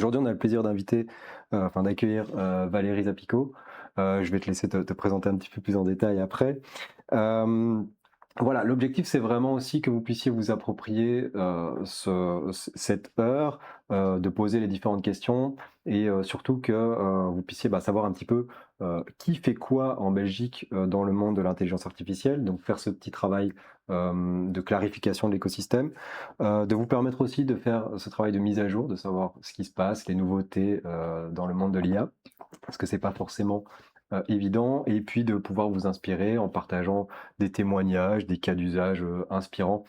Aujourd'hui, on a le plaisir d'accueillir Valérie Zapico. Je vais te laisser te présenter un petit peu plus en détail après. Euh, voilà, l'objectif, c'est vraiment aussi que vous puissiez vous approprier cette heure, de poser les différentes questions et surtout que vous puissiez savoir un petit peu qui fait quoi en Belgique dans le monde de l'intelligence artificielle, donc faire ce petit travail de clarification de l'écosystème, de vous permettre aussi de faire ce travail de mise à jour, de savoir ce qui se passe, les nouveautés dans le monde de l'IA, parce que c'est pas forcément évident, et puis de pouvoir vous inspirer en partageant des témoignages, des cas d'usage inspirants.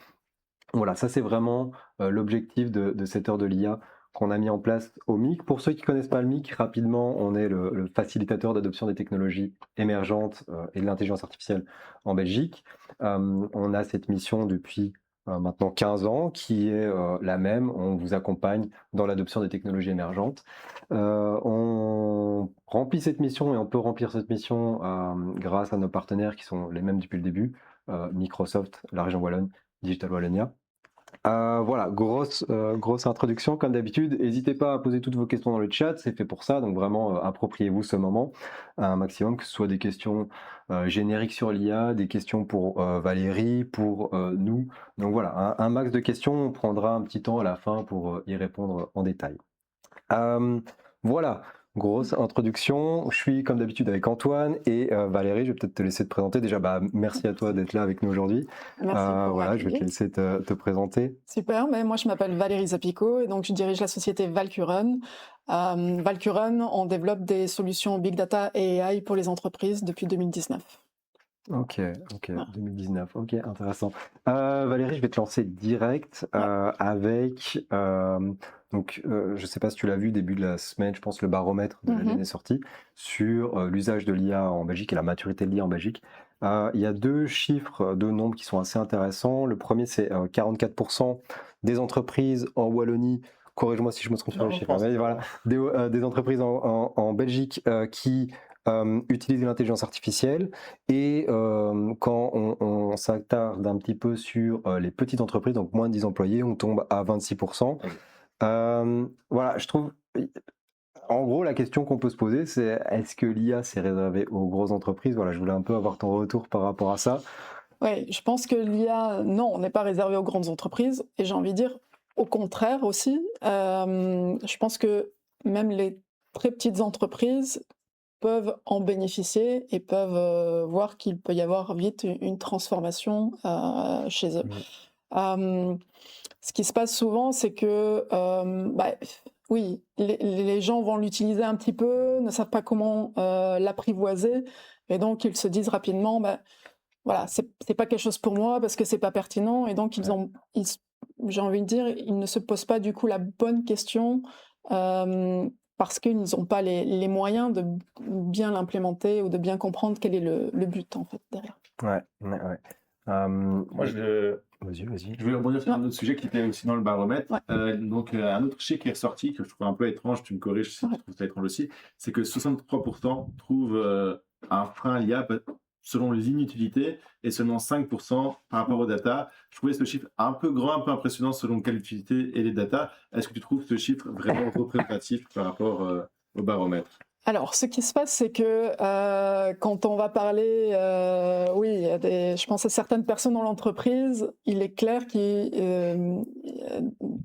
Voilà, ça c'est vraiment l'objectif de cette heure de l'IA qu'on a mis en place au MIC. Pour ceux qui ne connaissent pas le MIC, rapidement, on est le facilitateur d'adoption des technologies émergentes et de l'intelligence artificielle en Belgique. On a cette mission depuis maintenant 15 ans qui est la même. On vous accompagne dans l'adoption des technologies émergentes. On remplit cette mission et on peut remplir cette mission grâce à nos partenaires qui sont les mêmes depuis le début, Microsoft, la région Wallonne, Digital Wallonia. Voilà, grosse introduction comme d'habitude. N'hésitez pas à poser toutes vos questions dans le chat, c'est fait pour ça, donc vraiment appropriez-vous ce moment un maximum, que ce soit des questions génériques sur l'IA, des questions pour Valérie, pour nous. Donc voilà, un max de questions, on prendra un petit temps à la fin pour y répondre en détail. Voilà, grosse introduction. Je suis comme d'habitude avec Antoine et Valérie. Je vais peut-être te laisser te présenter. Déjà, merci à toi d'être là avec nous aujourd'hui. Merci pour Voilà, je vais te m'accueillir. laisser te présenter. Super, mais moi je m'appelle Valérie Zapico et donc je dirige la société Valcuron. Valcuron, on développe des solutions Big Data et AI pour les entreprises depuis 2019. Ok, Voilà. 2019, ok, intéressant. Valérie, je vais te lancer direct avec, je ne sais pas si tu l'as vu, début de la semaine, je pense le baromètre de l'ADN est sorti sur l'usage de l'IA en Belgique et la maturité de l'IA en Belgique. Il y a deux chiffres, deux nombres qui sont assez intéressants. Le premier, c'est 44% des entreprises en Wallonie, corrige-moi si je me trompe sur le chiffre, mais voilà, des entreprises en Belgique qui utilisent l'intelligence artificielle. Et quand on s'attarde un petit peu sur les petites entreprises, donc moins de 10 employés, on tombe à 26%. Voilà, je trouve, en gros, la question qu'on peut se poser, c'est est-ce que l'IA c'est réservé aux grosses entreprises? Voilà, je voulais un peu avoir ton retour par rapport à ça. Ouais, je pense que l'IA, non, on n'est pas réservé aux grandes entreprises et j'ai envie de dire au contraire aussi. Je pense que même les très petites entreprises peuvent en bénéficier et peuvent voir qu'il peut y avoir vite une transformation chez eux. Ce qui se passe souvent, c'est que, oui, les gens vont l'utiliser un petit peu, ne savent pas comment l'apprivoiser, et donc ils se disent rapidement, voilà, c'est pas quelque chose pour moi parce que c'est pas pertinent, et donc j'ai envie de dire, ils ne se posent pas du coup la bonne question parce qu'ils n'ont pas les moyens de bien l'implémenter ou de bien comprendre quel est le but en fait derrière. Ouais. Moi, Vas-y. je voulais rebondir sur un autre sujet qui était aussi dans le baromètre. Ouais. Un autre chiffre qui est ressorti, que je trouve un peu étrange, tu me corriges si tu trouves ça étrange aussi, c'est que 63% trouvent un frein à l'IA selon les inutilités et seulement 5% par rapport aux data. Je trouvais ce chiffre un peu grand, un peu impressionnant selon quelle utilité et les data. Est-ce que tu trouves ce chiffre vraiment représentatif par rapport au baromètre? Alors, ce qui se passe, c'est que quand on va parler, oui, il y a je pense à certaines personnes dans l'entreprise, il est clair qu'il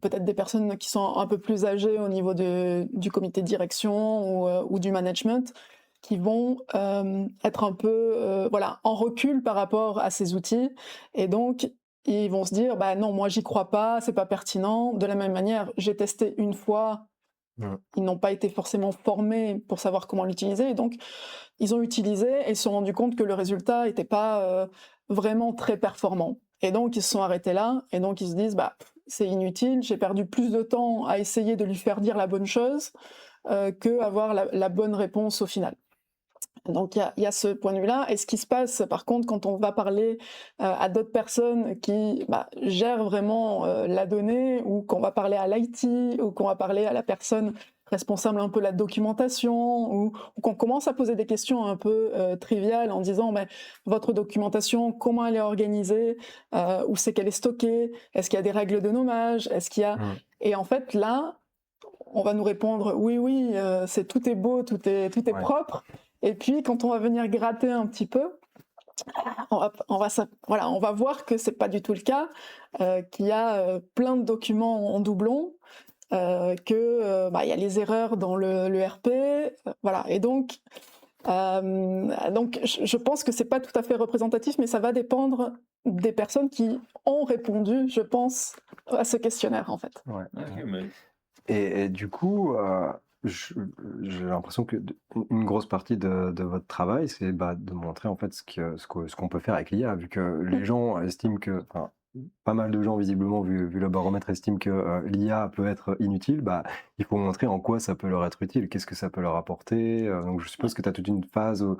peut-être des personnes qui sont un peu plus âgées au niveau du comité de direction ou du management, qui vont être un peu voilà, en recul par rapport à ces outils. Et donc, ils vont se dire, non, moi, j'y crois pas, c'est pas pertinent. De la même manière, j'ai testé une fois. Ils n'ont pas été forcément formés pour savoir comment l'utiliser, et donc ils ont utilisé et se sont rendus compte que le résultat n'était pas vraiment très performant. Et donc ils se sont arrêtés là, et donc ils se disent c'est inutile, j'ai perdu plus de temps à essayer de lui faire dire la bonne chose que avoir la bonne réponse au final. Donc il y a ce point de vue-là. Et ce qui se passe par contre quand on va parler à d'autres personnes qui gèrent vraiment la donnée, ou qu'on va parler à l'IT, ou qu'on va parler à la personne responsable un peu de la documentation, ou qu'on commence à poser des questions un peu triviales en disant votre documentation, comment elle est organisée, où c'est qu'elle est stockée, est-ce qu'il y a des règles de nommage, est-ce qu'il y a... Et en fait là, on va nous répondre oui, tout est beau, tout est Ouais. propre. Et puis, quand on va venir gratter un petit peu, on va voir que c'est pas du tout le cas, qu'il y a plein de documents en doublon, il y a les erreurs dans le RP, voilà. Et donc je pense que c'est pas tout à fait représentatif, mais ça va dépendre des personnes qui ont répondu, je pense, à ce questionnaire en fait. Ouais. Ok, mais Et du coup, je- j'ai l'impression que une grosse partie de votre travail, c'est de montrer en fait ce qu'on peut faire avec l'IA, vu que les gens estiment que, enfin, pas mal de gens visiblement, vu le baromètre, estiment que l'IA peut être inutile. Il faut montrer en quoi ça peut leur être utile, qu'est-ce que ça peut leur apporter. Donc je suppose que tu as toute une phase où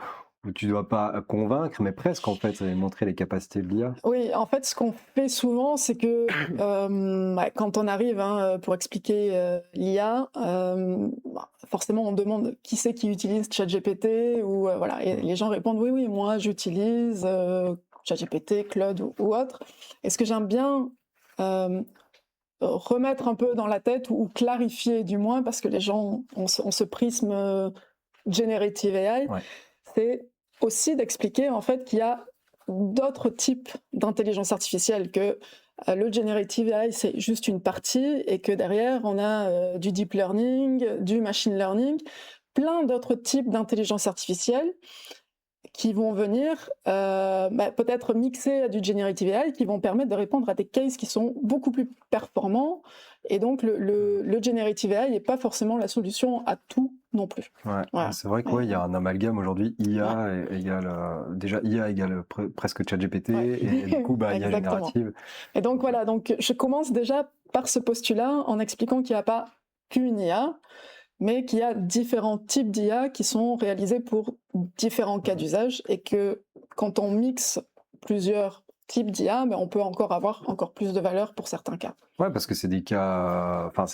tu dois pas convaincre, mais presque en fait, et montrer les capacités de l'IA. Oui, en fait, ce qu'on fait souvent, c'est que quand on arrive pour expliquer l'IA, forcément, on demande qui c'est qui utilise ChatGPT ou voilà, et les gens répondent oui, moi j'utilise ChatGPT, Claude ou autre. Et ce que j'aime bien remettre un peu dans la tête ou clarifier du moins, parce que les gens ont ce prisme Generative AI, Ouais. c'est aussi d'expliquer en fait qu'il y a d'autres types d'intelligence artificielle, que le Generative AI c'est juste une partie et que derrière on a du deep learning, du machine learning, plein d'autres types d'intelligence artificielle qui vont venir peut-être mixer à du Generative AI, qui vont permettre de répondre à des cases qui sont beaucoup plus performants. Et donc, le Generative AI n'est pas forcément la solution à tout non plus. Ouais, Voilà. c'est vrai qu'il y a un amalgame aujourd'hui. IA égale, déjà IA égale presque ChatGPT, Ouais. et du coup, IA Exactement. générative. Et donc voilà, donc je commence déjà par ce postulat en expliquant qu'il n'y a pas qu'une IA, mais qu'il y a différents types d'IA qui sont réalisés pour différents cas d'usage, et que quand on mixe plusieurs types d'IA, on peut avoir encore plus de valeur pour certains cas. Ouais, parce que c'est des cas. Enfin,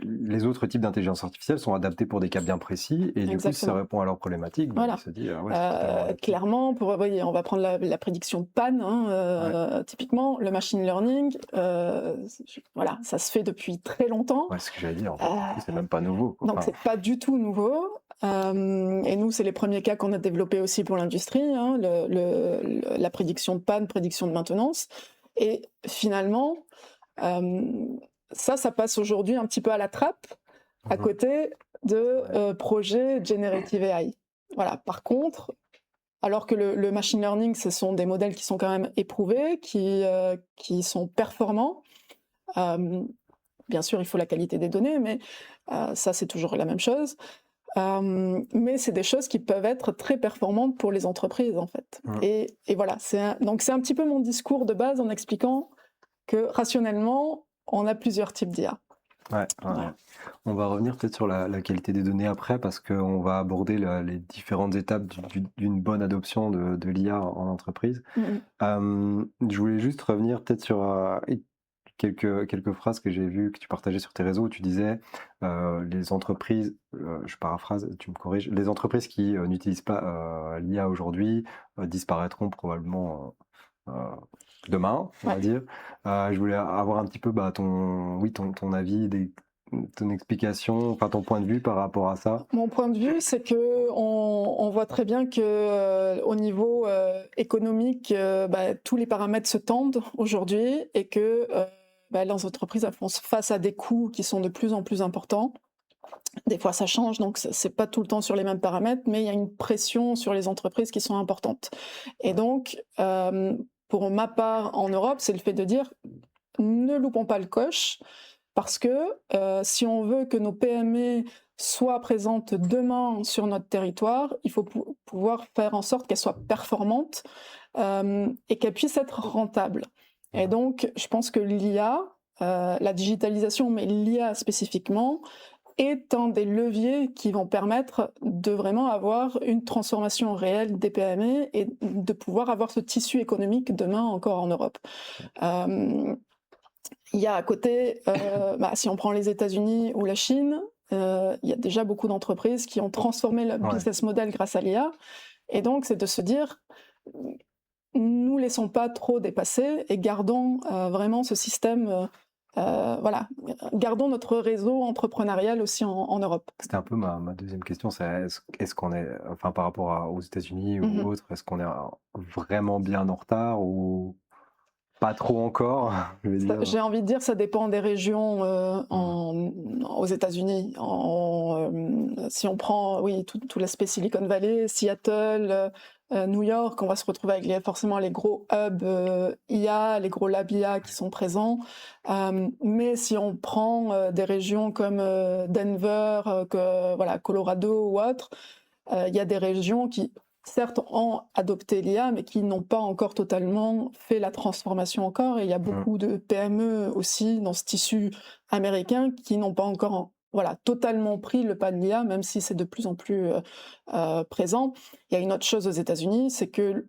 les autres types d'intelligence artificielle sont adaptés pour des cas bien précis, et du coup, si ça Exactement. répond à leurs problématiques, Voilà. il se dit, ouais, c'est totalement adapté. Clairement, on va prendre la prédiction de panne, typiquement, le machine learning, voilà, ça se fait depuis très longtemps. Ouais, c'est ce que j'allais dire. En fait. Du coup, c'est même pas nouveau. Quoi. Donc, c'est pas du tout nouveau. Et nous, c'est les premiers cas qu'on a développés aussi pour l'industrie, la prédiction de panne, prédiction de maintenance. Et finalement, ça passe aujourd'hui un petit peu à la trappe, à côté de projets Generative AI. Voilà. Par contre, alors que le machine learning, ce sont des modèles qui sont quand même éprouvés, qui sont performants. Bien sûr, il faut la qualité des données, mais ça, c'est toujours la même chose. Mais c'est des choses qui peuvent être très performantes pour les entreprises, en fait. Et voilà, donc c'est un petit peu mon discours de base en expliquant que rationnellement, on a plusieurs types d'IA. Ouais. On va revenir peut-être sur la qualité des données après, parce qu'on va aborder les différentes étapes d'une bonne adoption de l'IA en entreprise. Je voulais juste revenir peut-être sur quelques phrases que j'ai vues, que tu partageais sur tes réseaux, où tu disais les entreprises, je paraphrase, tu me corriges, les entreprises qui n'utilisent pas l'IA aujourd'hui disparaîtront probablement demain, on va dire. Je voulais avoir un petit peu ton avis, ton explication, enfin ton point de vue par rapport à ça. Mon point de vue, c'est que on voit très bien que au niveau économique, tous les paramètres se tendent aujourd'hui, et que les entreprises font face à des coûts qui sont de plus en plus importants. Des fois, ça change, donc c'est pas tout le temps sur les mêmes paramètres, mais il y a une pression sur les entreprises qui sont importantes. Et donc, pour ma part, en Europe, c'est le fait de dire ne loupons pas le coche, parce que si on veut que nos PME soient présentes demain sur notre territoire, il faut pouvoir faire en sorte qu'elles soient performantes et qu'elles puissent être rentables. Et donc, je pense que l'IA, la digitalisation, mais l'IA spécifiquement, est un des leviers qui vont permettre de vraiment avoir une transformation réelle des PME et de pouvoir avoir ce tissu économique demain encore en Europe. Il y a à côté, si on prend les États-Unis ou la Chine, il y a déjà beaucoup d'entreprises qui ont transformé leur business model grâce à l'IA. Et donc, c'est de se dire, nous laissons pas trop dépasser et gardons vraiment ce système voilà, gardons notre réseau entrepreneurial aussi en Europe. C'était un peu ma deuxième question, c'est est-ce qu'on est, enfin par rapport aux États-Unis ou autres, est-ce qu'on est vraiment bien en retard ou pas trop encore, je veux dire. J'ai envie de dire, ça dépend des régions aux États-Unis. Si on prend, oui, tout l'aspect Silicon Valley, Seattle, New York, on va se retrouver avec forcément les gros hubs IA, les gros labs IA qui sont présents. Mais si on prend des régions comme Denver, voilà, Colorado ou autres, il y a des régions qui certes ont adopté l'IA, mais qui n'ont pas encore totalement fait la transformation encore. Et il y a beaucoup de PME aussi dans ce tissu américain qui n'ont pas encore voilà, totalement pris le pas de l'IA, même si c'est de plus en plus présent. Il y a une autre chose aux États-Unis, c'est que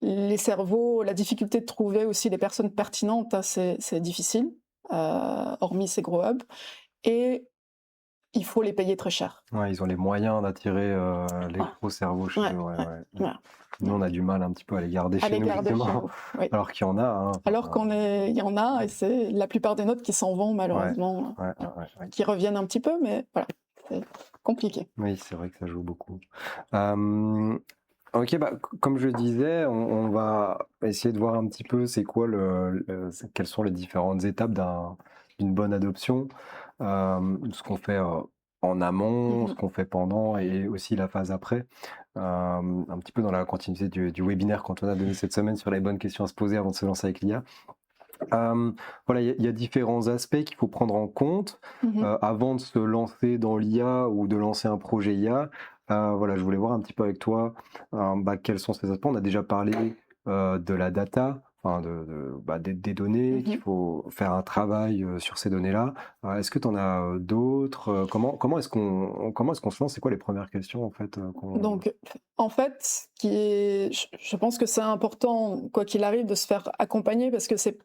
les cerveaux, la difficulté de trouver aussi des personnes pertinentes, hein, c'est difficile, hormis ces gros hubs. Et il faut les payer très cher. Ouais, ils ont les moyens d'attirer les gros cerveaux chez eux. Ouais. Nous, on a du mal un petit peu à les garder chez nous, justement. Oui. Alors qu'il y en a. Hein, alors il y en a, et c'est la plupart des nôtres qui s'en vont, malheureusement, qui reviennent un petit peu, mais voilà, c'est compliqué. Oui, c'est vrai que ça joue beaucoup. Ok, comme je disais, on va essayer de voir un petit peu c'est quoi quelles sont les différentes étapes d'une bonne adoption, ce qu'on fait en amont, ce qu'on fait pendant et aussi la phase après. Un petit peu dans la continuité du webinaire qu'on a donné cette semaine sur les bonnes questions à se poser avant de se lancer avec l'IA. Voilà, il y a différents aspects qu'il faut prendre en compte avant de se lancer dans l'IA ou de lancer un projet IA. Voilà, je voulais voir un petit peu avec toi quels sont ces aspects. On a déjà parlé de la data, enfin des données, qu'il faut faire un travail sur ces données-là. Est-ce que tu en as d'autres? Comment est-ce qu'on se lance? C'est quoi les premières questions en fait Donc, en fait, je pense que c'est important, quoi qu'il arrive, de se faire accompagner, parce que c'est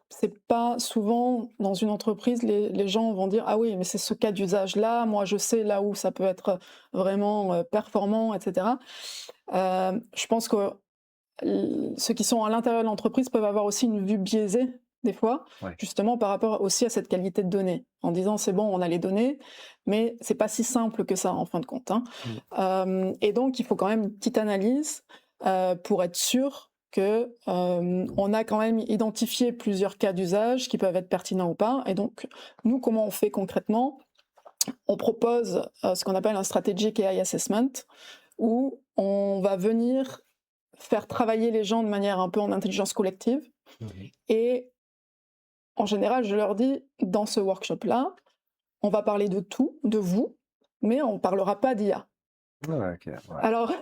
pas souvent dans une entreprise, les gens vont dire ah oui, mais c'est ce cas d'usage-là, moi je sais là où ça peut être vraiment performant, etc. Je pense que ceux qui sont à l'intérieur de l'entreprise peuvent avoir aussi une vue biaisée des fois, justement par rapport aussi à cette qualité de données, en disant c'est bon, on a les données, mais c'est pas si simple que ça en fin de compte. Et donc il faut quand même une petite analyse pour être sûr que on a quand même identifié plusieurs cas d'usage qui peuvent être pertinents ou pas. Et donc nous, comment on fait concrètement? On propose ce qu'on appelle un strategic AI assessment, où on va venir faire travailler les gens de manière un peu en intelligence collective. Et en général, je leur dis, dans ce workshop-là, on va parler de tout, de vous, mais on ne parlera pas d'IA. Alors,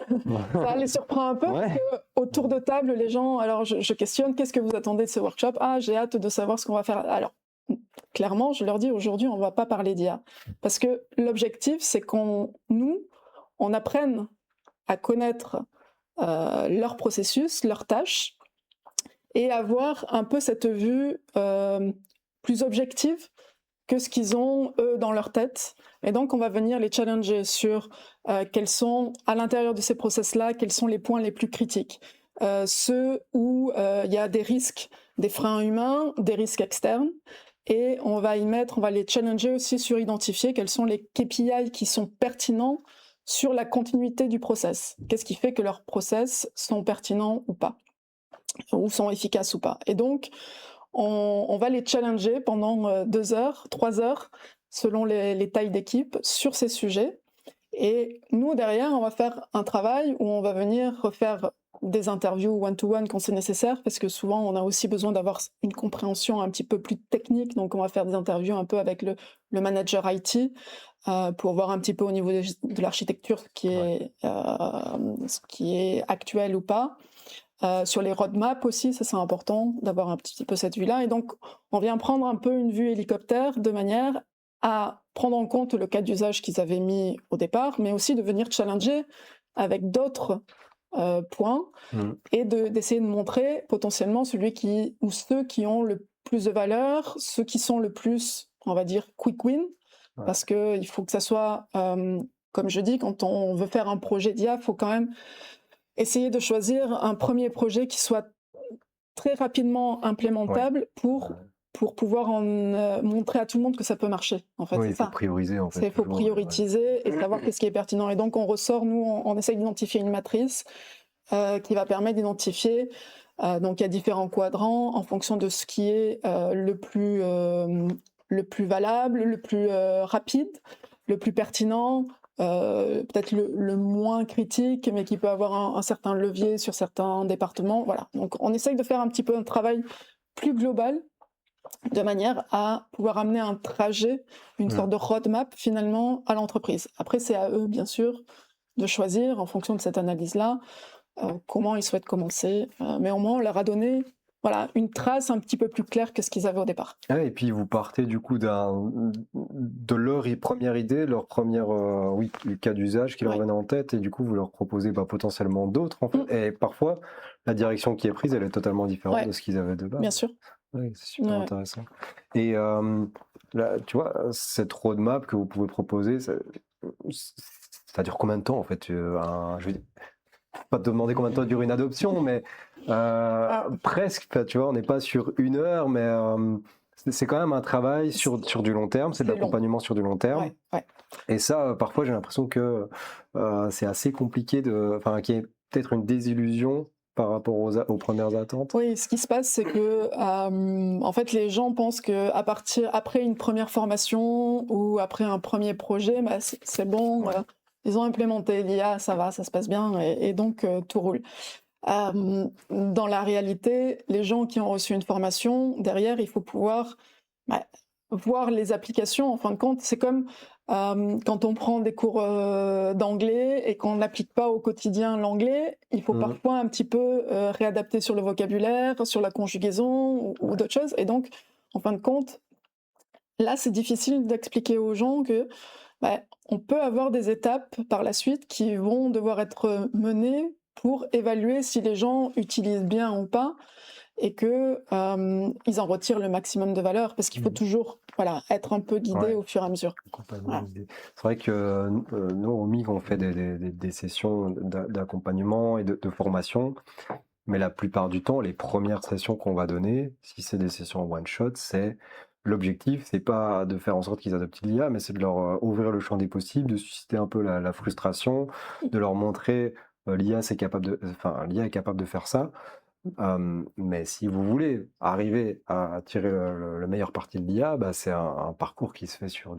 ça les surprend un peu, parce que autour de table, les gens, alors je questionne, qu'est-ce que vous attendez de ce workshop? Ah, j'ai hâte de savoir ce qu'on va faire. Alors, clairement, je leur dis, aujourd'hui, on ne va pas parler d'IA. Parce que l'objectif, c'est on apprenne à connaître leur processus, leurs tâches, et avoir un peu cette vue plus objective que ce qu'ils ont, eux, dans leur tête. Et donc, on va venir les challenger sur quels sont, à l'intérieur de ces process-là, quels sont les points les plus critiques. Ceux où il y a des risques, des freins humains, des risques externes. Et on va les challenger aussi sur identifier quels sont les KPI qui sont pertinents sur la continuité du process. Qu'est-ce qui fait que leurs process sont pertinents ou pas, ou sont efficaces ou pas. Et donc, on va les challenger pendant 2 heures, 3 heures, selon les tailles d'équipe, sur ces sujets. Et nous, derrière, on va faire un travail où on va venir refaire des interviews one-to-one quand c'est nécessaire, parce que souvent, on a aussi besoin d'avoir une compréhension un petit peu plus technique. Donc, on va faire des interviews un peu avec le manager IT pour voir un petit peu au niveau de l'architecture ce qui est actuel ou pas. Sur les roadmaps aussi, ça c'est important d'avoir un petit peu cette vue-là. Et donc, on vient prendre un peu une vue hélicoptère de manière à prendre en compte le cas d'usage qu'ils avaient mis au départ, mais aussi de venir challenger avec d'autres points et d'essayer de montrer potentiellement celui ou ceux qui ont le plus de valeur, ceux qui sont le plus, on va dire, quick win, parce qu'il faut que ça soit, comme je dis, quand on veut faire un projet d'IA, il faut quand même essayer de choisir un premier projet qui soit très rapidement implémentable pour pouvoir montrer à tout le monde que ça peut marcher. En fait, Oui, c'est il faut ça. prioriser en fait. Il faut toujours, prioriser et savoir qu'est-ce qui est pertinent. Et donc, on ressort, nous, on essaye d'identifier une matrice qui va permettre d'identifier. Donc, il y a différents quadrants en fonction de ce qui est le plus valable, le plus rapide, le plus pertinent, peut-être le moins critique, mais qui peut avoir un certain levier sur certains départements. Voilà. Donc, on essaye de faire un petit peu un travail plus global, de manière à pouvoir amener un trajet, une sorte de roadmap finalement à l'entreprise. Après, c'est à eux, bien sûr, de choisir en fonction de cette analyse-là comment ils souhaitent commencer. Mais au moins, on leur a donné une trace un petit peu plus claire que ce qu'ils avaient au départ. Ah, et puis vous partez du coup de leur première idée, leur première cas d'usage qui leur venait en tête, et du coup vous leur proposez potentiellement d'autres en fait. Et parfois la direction qui est prise elle est totalement différente de ce qu'ils avaient de base. Bien sûr. Oui, c'est super intéressant. Et là, tu vois, cette roadmap que vous pouvez proposer, ça dure combien de temps en fait je vais pas te demander combien de temps dure une adoption, mais presque, tu vois, on n'est pas sur 1 heure, mais c'est quand même un travail sur du long terme, c'est de l'accompagnement sur du long terme. Et ça, parfois, j'ai l'impression que c'est assez compliqué qu'il y ait peut-être une désillusion par rapport aux premières attentes. Oui, ce qui se passe, c'est que en fait, les gens pensent que après une première formation ou après un premier projet, c'est bon, ils ont implémenté l'IA, ça va, ça se passe bien, et donc tout roule. Dans la réalité, les gens qui ont reçu une formation, derrière, il faut pouvoir voir les applications. En fin de compte, c'est comme quand on prend des cours d'anglais et qu'on n'applique pas au quotidien l'anglais, il faut parfois un petit peu réadapter sur le vocabulaire, sur la conjugaison ou d'autres choses. Et donc, en fin de compte, là, c'est difficile d'expliquer aux gens que on peut avoir des étapes par la suite qui vont devoir être menées pour évaluer si les gens utilisent bien ou pas, et que ils en retirent le maximum de valeur, parce qu'il faut toujours être un peu guidé au fur et à mesure. C'est vrai que nous, au MIG, on fait des sessions d'accompagnement et de formation, mais la plupart du temps, les premières sessions qu'on va donner, si c'est des sessions one-shot, l'objectif, c'est pas de faire en sorte qu'ils adoptent l'IA, mais c'est de leur ouvrir le champ des possibles, de susciter un peu la frustration, de leur montrer l'IA est capable de faire ça. Mais si vous voulez arriver à tirer le meilleur parti de l'IA, c'est un parcours qui se fait sur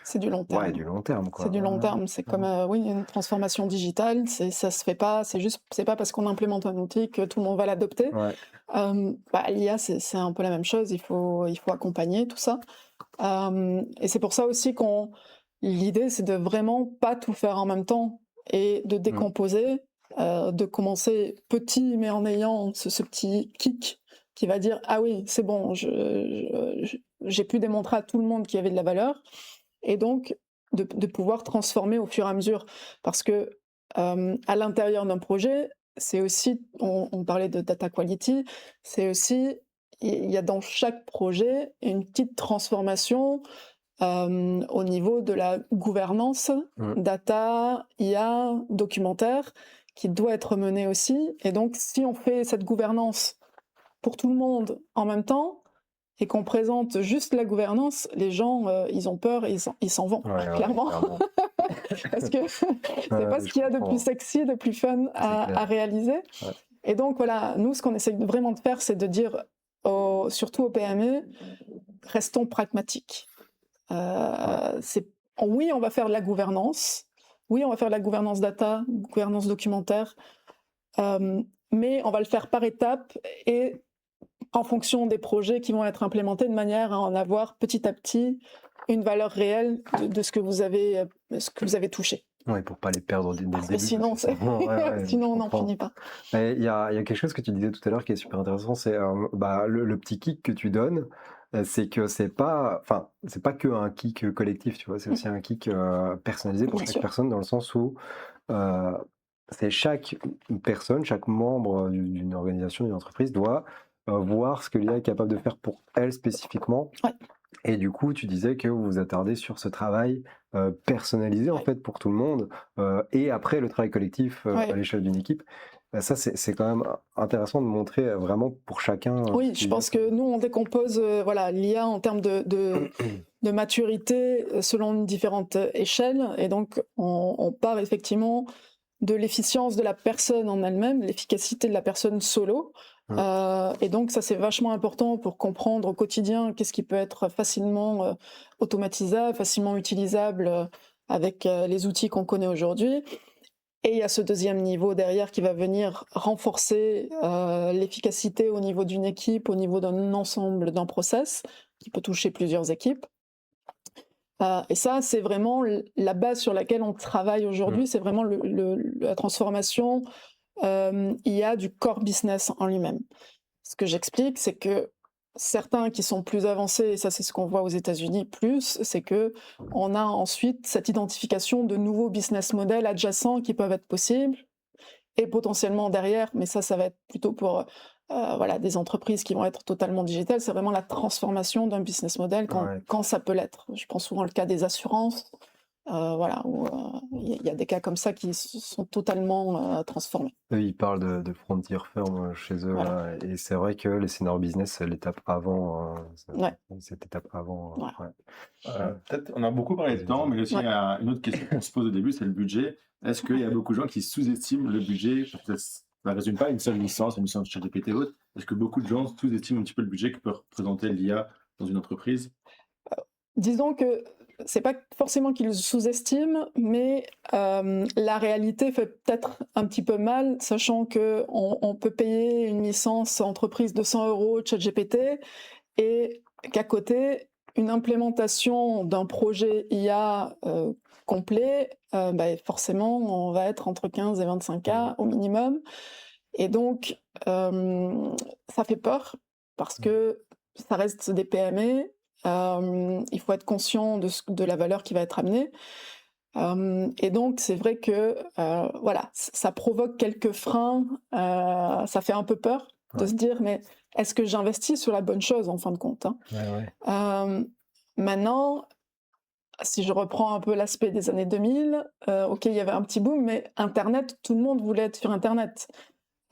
c'est du long terme. Ouais, du long terme, quoi. C'est du long terme. C'est comme une transformation digitale. Ça se fait pas. C'est pas parce qu'on implémente un outil que tout le monde va l'adopter. L'IA, c'est un peu la même chose. Il faut accompagner tout ça. Et c'est pour ça aussi l'idée, c'est de vraiment pas tout faire en même temps et de décomposer. De commencer petit, mais en ayant ce petit kick qui va dire « Ah oui, c'est bon, j'ai pu démontrer à tout le monde qu'il y avait de la valeur », et donc de pouvoir transformer au fur et à mesure. Parce que à l'intérieur d'un projet, c'est aussi, on parlait de data quality, c'est aussi, il y a dans chaque projet une petite transformation au niveau de la gouvernance, data, IA, documentaire, qui doit être menée aussi. Et donc, si on fait cette gouvernance pour tout le monde en même temps, et qu'on présente juste la gouvernance, les gens, ils ont peur et ils s'en vont, clairement. Parce que c'est pas ce qu'il y a de plus sexy, de plus fun à réaliser. Et donc, nous, ce qu'on essaie vraiment de faire, c'est de dire, surtout aux PME, restons pragmatiques. Oui, on va faire de la gouvernance. Oui, on va faire de la gouvernance data, gouvernance documentaire, mais on va le faire par étapes et en fonction des projets qui vont être implémentés, de manière à en avoir petit à petit une valeur réelle de ce que vous avez touché. Oui, pour pas les perdre dès le début. Sinon, sinon on n'en finit pas. Il y a quelque chose que tu disais tout à l'heure qui est super intéressant, c'est le petit kick que tu donnes. C'est que c'est pas que un kick collectif, tu vois, c'est aussi un kick personnalisé pour chaque personne, dans le sens où c'est chaque personne, chaque membre d'une organisation, d'une entreprise doit voir ce que l'IA est capable de faire pour elle spécifiquement. Et du coup, tu disais que vous vous attardez sur ce travail personnalisé en fait pour tout le monde, et après le travail collectif à l'échelle d'une équipe. Bah, ça, c'est quand même intéressant de montrer vraiment pour chacun Oui, ce je qu'il y a. pense que nous, on décompose voilà, l'IA en termes de maturité selon différentes échelles. Et donc, on part effectivement de l'efficience de la personne en elle-même, l'efficacité de la personne solo. Et donc, ça, c'est vachement important pour comprendre au quotidien qu'est-ce qui peut être facilement automatisable, facilement utilisable avec les outils qu'on connaît aujourd'hui. Et il y a ce deuxième niveau derrière qui va venir renforcer l'efficacité au niveau d'une équipe, au niveau d'un ensemble, d'un process, qui peut toucher plusieurs équipes. Et ça, c'est vraiment la base sur laquelle on travaille aujourd'hui, c'est vraiment la transformation IA du core business en lui-même. Ce que j'explique, c'est que certains qui sont plus avancés, et ça c'est ce qu'on voit aux États-Unis plus, c'est que on a ensuite cette identification de nouveaux business models adjacents qui peuvent être possibles, et potentiellement derrière, mais ça va être plutôt pour voilà, des entreprises qui vont être totalement digitales, c'est vraiment la transformation d'un business model Ouais. quand ça peut l'être. Je prends souvent le cas des assurances, voilà, où il y a des cas comme ça qui sont totalement transformés. Eux, ils parlent de Frontier Firm chez eux, Voilà. là, et c'est vrai que les scénarios business, c'est l'étape avant, Ouais. cette étape avant. Voilà. Ouais. Peut-être, on a beaucoup parlé de Vas-y, temps, vas-y. mais aussi il y a une autre question qu'on se pose au début, c'est le budget. Est-ce qu'il y a beaucoup de gens qui sous-estiment le budget? Parce que ça ne résume pas à une seule licence ChatGPT ou autre. Est-ce que beaucoup de gens sous-estiment un petit peu le budget que peut représenter l'IA dans une entreprise? Disons que c'est pas forcément qu'ils sous-estiment, mais la réalité fait peut-être un petit peu mal, sachant qu'on peut payer une licence entreprise de 100 € ChatGPT et qu'à côté, une implémentation d'un projet IA complet, forcément, on va être entre 15 et 25K au minimum. Et donc, ça fait peur parce que ça reste des PME. Il faut être conscient de la valeur qui va être amenée. Et donc, c'est vrai que voilà, ça provoque quelques freins. Ça fait un peu peur de se dire, mais est-ce que j'investis sur la bonne chose en fin de compte, hein? Maintenant, si je reprends un peu l'aspect des années 2000, ok, il y avait un petit boom, mais Internet, tout le monde voulait être sur Internet.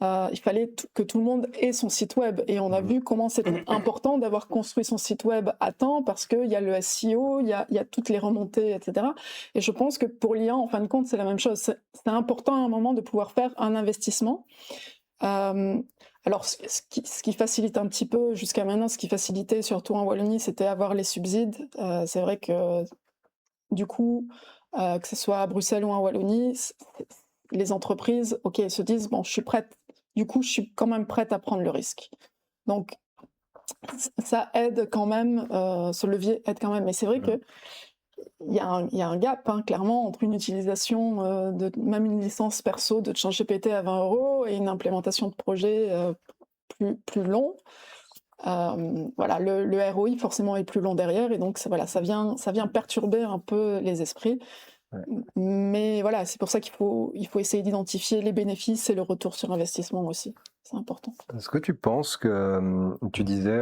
Il fallait que tout le monde ait son site web. Et on a vu comment c'était important d'avoir construit son site web à temps parce qu'il y a le SEO, il y a toutes les remontées, etc. Et je pense que pour l'IA, en fin de compte, c'est la même chose. C'est important à un moment de pouvoir faire un investissement. Alors, ce qui facilite un petit peu, jusqu'à maintenant, ce qui facilitait surtout en Wallonie, c'était avoir les subsides. C'est vrai que du coup, que ce soit à Bruxelles ou en Wallonie, les entreprises, ok, elles se disent, bon, je suis prête. Du coup, je suis quand même prête à prendre le risque. Donc, ça aide quand même, ce levier aide quand même. Mais c'est vrai que il y a un gap, hein, clairement, entre une utilisation de même une licence perso de ChatGPT à 20 € et une implémentation de projet plus long. Voilà, le ROI forcément est plus long derrière, et donc voilà, ça vient perturber un peu les esprits. Mais voilà, c'est pour ça qu'il faut essayer d'identifier les bénéfices et le retour sur investissement aussi. C'est important. Est-ce que tu penses que, tu disais,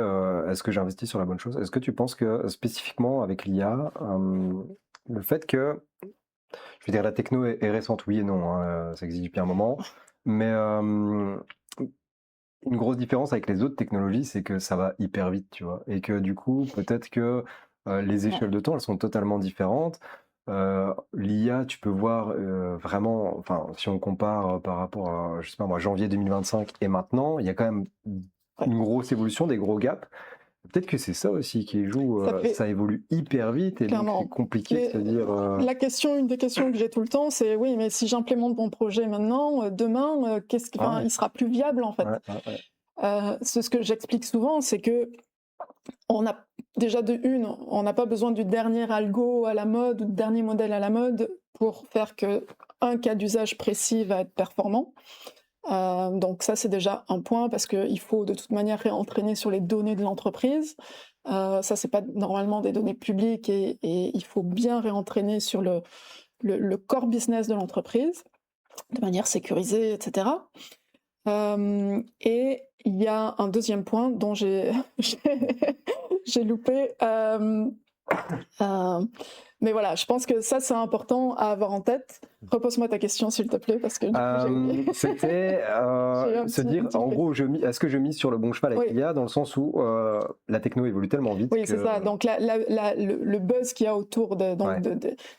est-ce que j'investis sur la bonne chose? Est-ce que tu penses que spécifiquement avec l'IA, le fait que, je veux dire, la techno est récente, oui et non, hein, ça existe depuis un moment, mais une grosse différence avec les autres technologies, c'est que ça va hyper vite, tu vois? Et que du coup, peut-être que les échelles de temps, elles sont totalement différentes. L'IA, tu peux voir vraiment, enfin, si on compare par rapport à, je sais pas moi, janvier 2025 et maintenant, il y a quand même une grosse évolution, des gros gaps. Peut-être que c'est ça aussi qui joue, ça évolue hyper vite et donc c'est compliqué de se dire. Une des questions que j'ai tout le temps, c'est oui, mais si j'implémente mon projet maintenant, demain, il sera plus viable en fait. Ce que j'explique souvent, c'est que on a déjà on n'a pas besoin du dernier algo à la mode ou du dernier modèle à la mode pour faire qu'un cas d'usage précis va être performant. Donc ça, c'est déjà un point, parce qu'il faut de toute manière réentraîner sur les données de l'entreprise. Ça, c'est pas normalement des données publiques, et il faut bien réentraîner sur le core business de l'entreprise, de manière sécurisée, etc. Et il y a un deuxième point dont j'ai loupé. Mais voilà, je pense que ça, c'est important à avoir en tête. Repose-moi ta question, s'il te plaît, parce que du coup, j'ai oublié. C'était J'ai eu un se petit- dire, un petit en truc. gros, est-ce que je mise sur le bon cheval avec Oui. l'IA, dans le sens où la techno évolue tellement vite Oui, que... c'est ça. Donc, le buzz qu'il y a autour Ouais.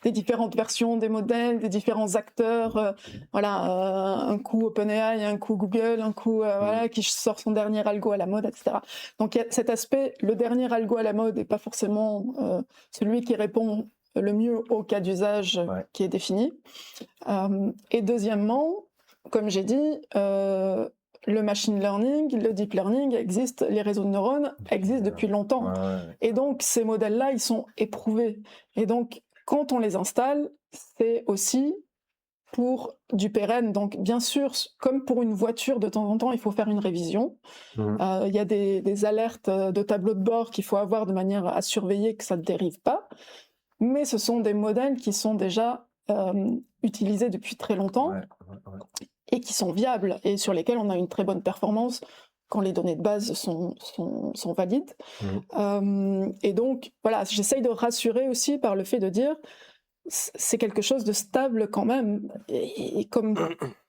des différentes versions des modèles, des différents acteurs, voilà, un coup OpenAI, un coup Google, un coup voilà, qui sort son dernier algo à la mode, etc. Donc, il y a cet aspect, le dernier algo à la mode n'est pas forcément celui qui répond le mieux au cas d'usage Ouais. qui est défini. Et deuxièmement, comme j'ai dit, le machine learning, le deep learning existe, les réseaux de neurones existent depuis longtemps. Ouais. Et donc, ces modèles-là, ils sont éprouvés. Et donc, quand on les installe, c'est aussi pour du pérenne. Donc, bien sûr, comme pour une voiture, de temps en temps, il faut faire une révision. Mhm. Il y a des alertes de tableau de bord qu'il faut avoir de manière à surveiller que ça ne dérive pas. Mais ce sont des modèles qui sont déjà utilisés depuis très longtemps Ouais. et qui sont viables et sur lesquels on a une très bonne performance quand les données de base sont valides. Et donc, voilà, j'essaye de rassurer aussi par le fait de dire c'est quelque chose de stable quand même. Et comme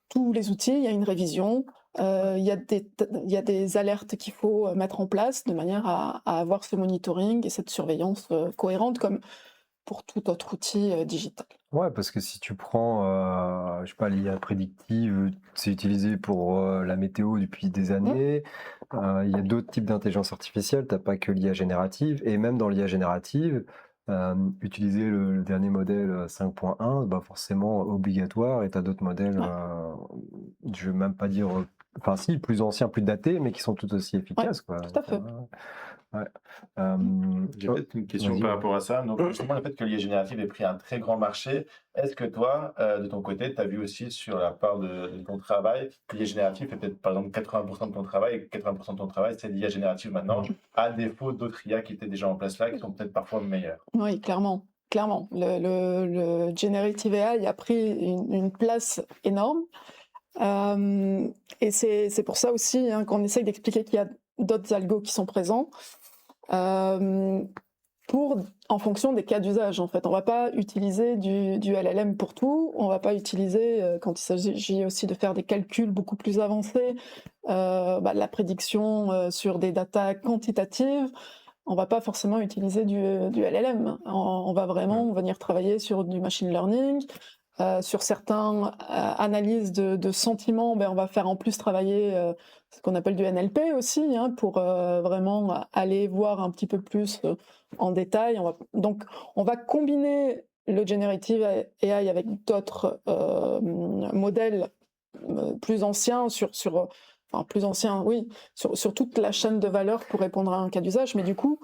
tous les outils, il y a une révision, il y a des alertes qu'il faut mettre en place de manière à avoir ce monitoring et cette surveillance cohérente comme pour tout autre outil digital. Ouais, parce que si tu prends, je sais pas, l'IA prédictive, c'est utilisé pour la météo depuis des années. Il y a d'autres types d'intelligence artificielle, t'as pas que l'IA générative. Et même dans l'IA générative, utiliser le dernier modèle 5.1, bah forcément obligatoire. Et t'as d'autres modèles, je vais même pas dire, enfin si, plus anciens, plus datés, mais qui sont tout aussi efficaces, quoi. Tout à fait. Ouais. J'ai peut-être une question Vas-y. par rapport à ça. Donc, justement, le fait que l'IA générative ait pris un très grand marché, est-ce que toi, de ton côté, tu as vu aussi sur la part de ton travail, que l'IA générative fait peut-être par exemple 80% de ton travail, et que 80% de ton travail, c'est l'IA générative maintenant, à défaut d'autres IA qui étaient déjà en place là, qui sont peut-être parfois meilleures? Oui, clairement. Clairement. Le Generative AI a pris une place énorme. Et c'est pour ça aussi qu'on essaye d'expliquer qu'il y a d'autres algos qui sont présents. En fonction des cas d'usage, en fait. On ne va pas utiliser du LLM pour tout, on ne va pas utiliser, quand il s'agit aussi de faire des calculs beaucoup plus avancés, de la prédiction sur des datas quantitatives, on ne va pas forcément utiliser du LLM. On va vraiment venir travailler sur du machine learning, sur certaines analyses de sentiments, on va faire en plus travailler ce qu'on appelle du NLP aussi, pour vraiment aller voir un petit peu plus en détail. Donc, on va combiner le Generative AI avec d'autres modèles plus anciens sur toute la chaîne de valeur pour répondre à un cas d'usage. Mais du coup,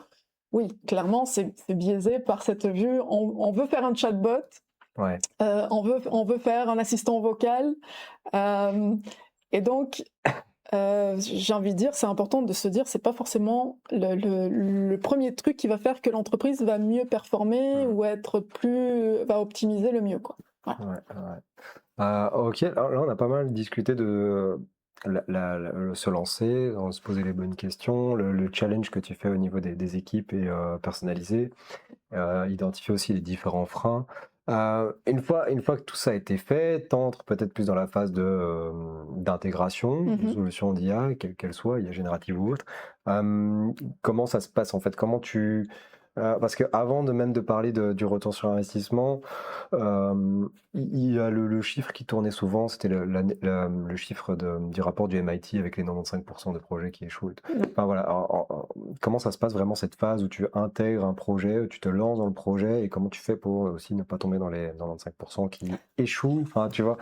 oui, clairement, c'est biaisé par cette vue. On veut faire un chatbot, Ouais. on veut faire un assistant vocal. Et donc, j'ai envie de dire, c'est important de se dire, c'est pas forcément le premier truc qui va faire que l'entreprise va mieux performer ou va optimiser le mieux, quoi. Voilà. Ok, alors là on a pas mal discuté de se lancer, se poser les bonnes questions, le challenge que tu fais au niveau des équipes et personnaliser, identifier aussi les différents freins. Une fois que tout ça a été fait, t'entres peut-être plus dans la phase d'intégration de solutions d'IA, quelle qu'elle soit, IA générative ou autre. Comment ça se passe en fait? Parce qu'avant de parler du retour sur investissement, il y a le chiffre qui tournait souvent, c'était le chiffre du rapport du MIT avec les 95% de projets qui échouent. Enfin voilà, comment ça se passe vraiment cette phase où tu intègres un projet, tu te lances dans le projet et comment tu fais pour aussi ne pas tomber dans les 95% qui échouent, enfin tu vois.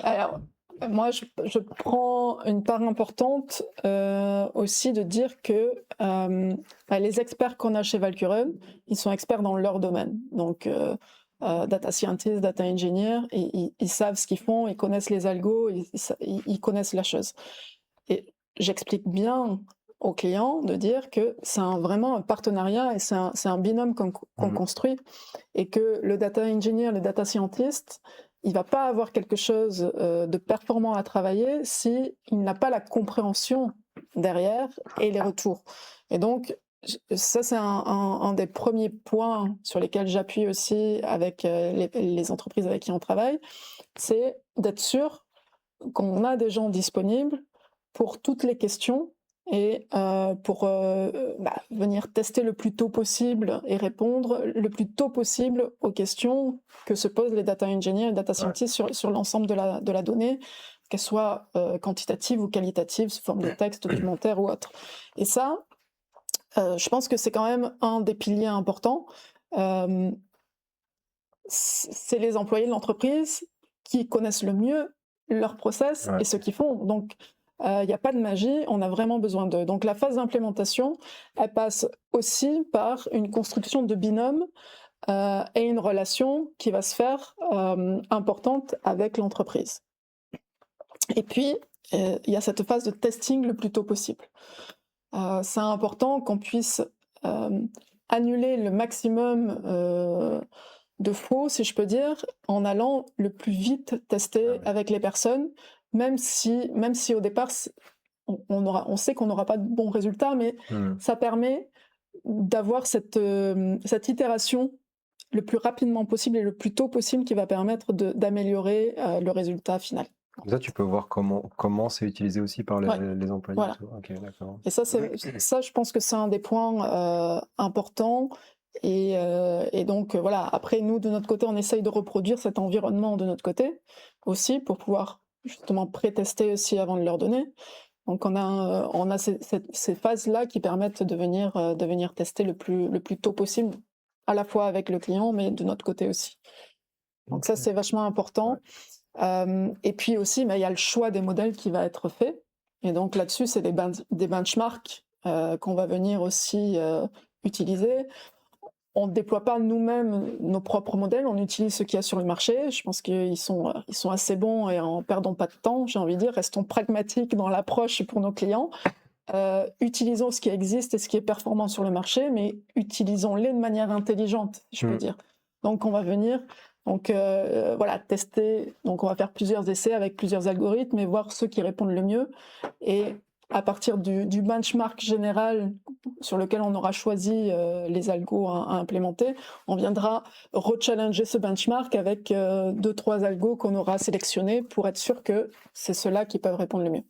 Alors, moi, je prends une part importante aussi de dire que les experts qu'on a chez Valcuren, ils sont experts dans leur domaine. Donc, data scientists, data engineers, ils savent ce qu'ils font, ils connaissent les algos, ils connaissent la chose. Et j'explique bien aux clients de dire que c'est vraiment un partenariat et c'est un binôme qu'on construit et que le data engineer, le data scientist, il ne va pas avoir quelque chose de performant à travailler s'il n'a pas la compréhension derrière et les retours. Et donc, Ça, c'est un des premiers points sur lesquels j'appuie aussi avec les entreprises avec qui on travaille, c'est d'être sûr qu'on a des gens disponibles pour toutes les questions et pour venir tester le plus tôt possible et répondre le plus tôt possible aux questions que se posent les data engineers et data scientists sur l'ensemble de la donnée, qu'elle soit quantitative ou qualitative, sous forme de texte, documentaire ou autre. Et ça, je pense que c'est quand même un des piliers importants. C'est les employés de l'entreprise qui connaissent le mieux leur process et ce qu'ils font. Donc, il n'y a pas de magie, on a vraiment besoin d'eux. Donc, la phase d'implémentation, elle passe aussi par une construction de binôme et une relation qui va se faire importante avec l'entreprise. Et puis, il y a cette phase de testing le plus tôt possible. C'est important qu'on puisse annuler le maximum de faux, si je peux dire, en allant le plus vite tester avec les personnes, même si au départ, on sait qu'on n'aura pas de bons résultats, mais ça permet d'avoir cette itération le plus rapidement possible et le plus tôt possible qui va permettre d'améliorer le résultat final. Comme ça, tu peux voir comment c'est utilisé aussi par les employés. Voilà. Okay, d'accord. Et ça, je pense que c'est un des points importants. Et donc, voilà, après, nous, de notre côté, on essaye de reproduire cet environnement de notre côté aussi pour pouvoir justement pré-tester aussi avant de leur donner. Donc, on a ces phases-là qui permettent de venir tester le plus tôt possible, à la fois avec le client, mais de notre côté aussi. Donc, ça, c'est vachement important. Et puis aussi, il y a le choix des modèles qui va être fait. Et donc, là-dessus, c'est des benchmarks qu'on va venir aussi utiliser. On ne déploie pas nous-mêmes nos propres modèles, on utilise ce qu'il y a sur le marché. Je pense qu'ils sont assez bons et en perdant pas de temps, j'ai envie de dire, restons pragmatiques dans l'approche pour nos clients. Utilisons ce qui existe et ce qui est performant sur le marché, mais utilisons-les de manière intelligente, je peux dire. Donc on va venir tester. Donc on va faire plusieurs essais avec plusieurs algorithmes et voir ceux qui répondent le mieux. Et à partir du benchmark général sur lequel on aura choisi les algos à implémenter, on viendra rechallenger ce benchmark avec 2-3 algos qu'on aura sélectionnés pour être sûr que c'est ceux-là qui peuvent répondre le mieux.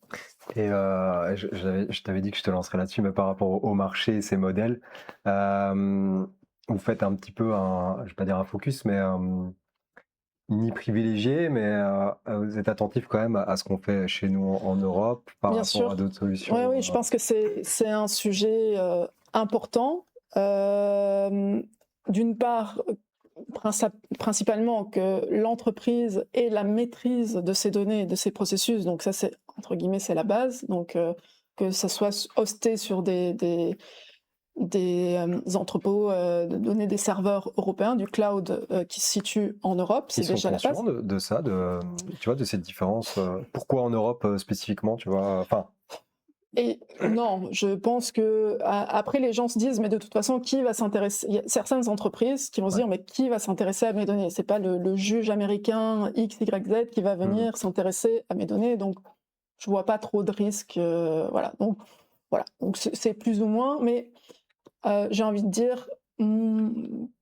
Et je t'avais dit que je te lancerais là-dessus, mais par rapport au marché et ces modèles, vous faites un petit peu je ne vais pas dire un focus, mais ni privilégié, mais vous êtes attentif quand même à ce qu'on fait chez nous en Europe par Bien rapport sûr. à d'autres solutions. Oui, je pense que c'est un sujet important. D'une part, principalement que l'entreprise ait la maîtrise de ses données et de ses processus. Donc ça, c'est entre guillemets, c'est la base. Donc que ça soit hosté sur des entrepôts de données des serveurs européens, du cloud qui se situe en Europe, c'est déjà la base. De ça, tu vois, de cette différence. Pourquoi en Europe spécifiquement, tu vois, enfin. Et non, je pense que après les gens se disent, mais de toute façon, qui va s'intéresser? Il y a certaines entreprises qui vont se dire, mais qui va s'intéresser à mes données? C'est pas le juge américain X, Y, Z qui va venir s'intéresser à mes données, donc je vois pas trop de risques. Voilà, donc c'est plus ou moins, mais j'ai envie de dire,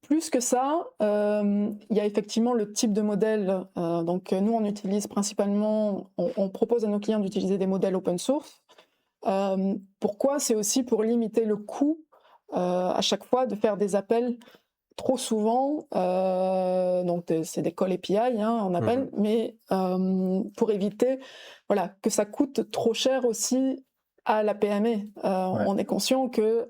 plus que ça, il y a effectivement le type de modèle. Donc nous, on utilise principalement, on propose à nos clients d'utiliser des modèles open source. Pourquoi? C'est aussi pour limiter le coût à chaque fois de faire des appels trop souvent. Donc c'est des call API, on appelle, mais pour éviter que ça coûte trop cher aussi à la PME. On est conscient que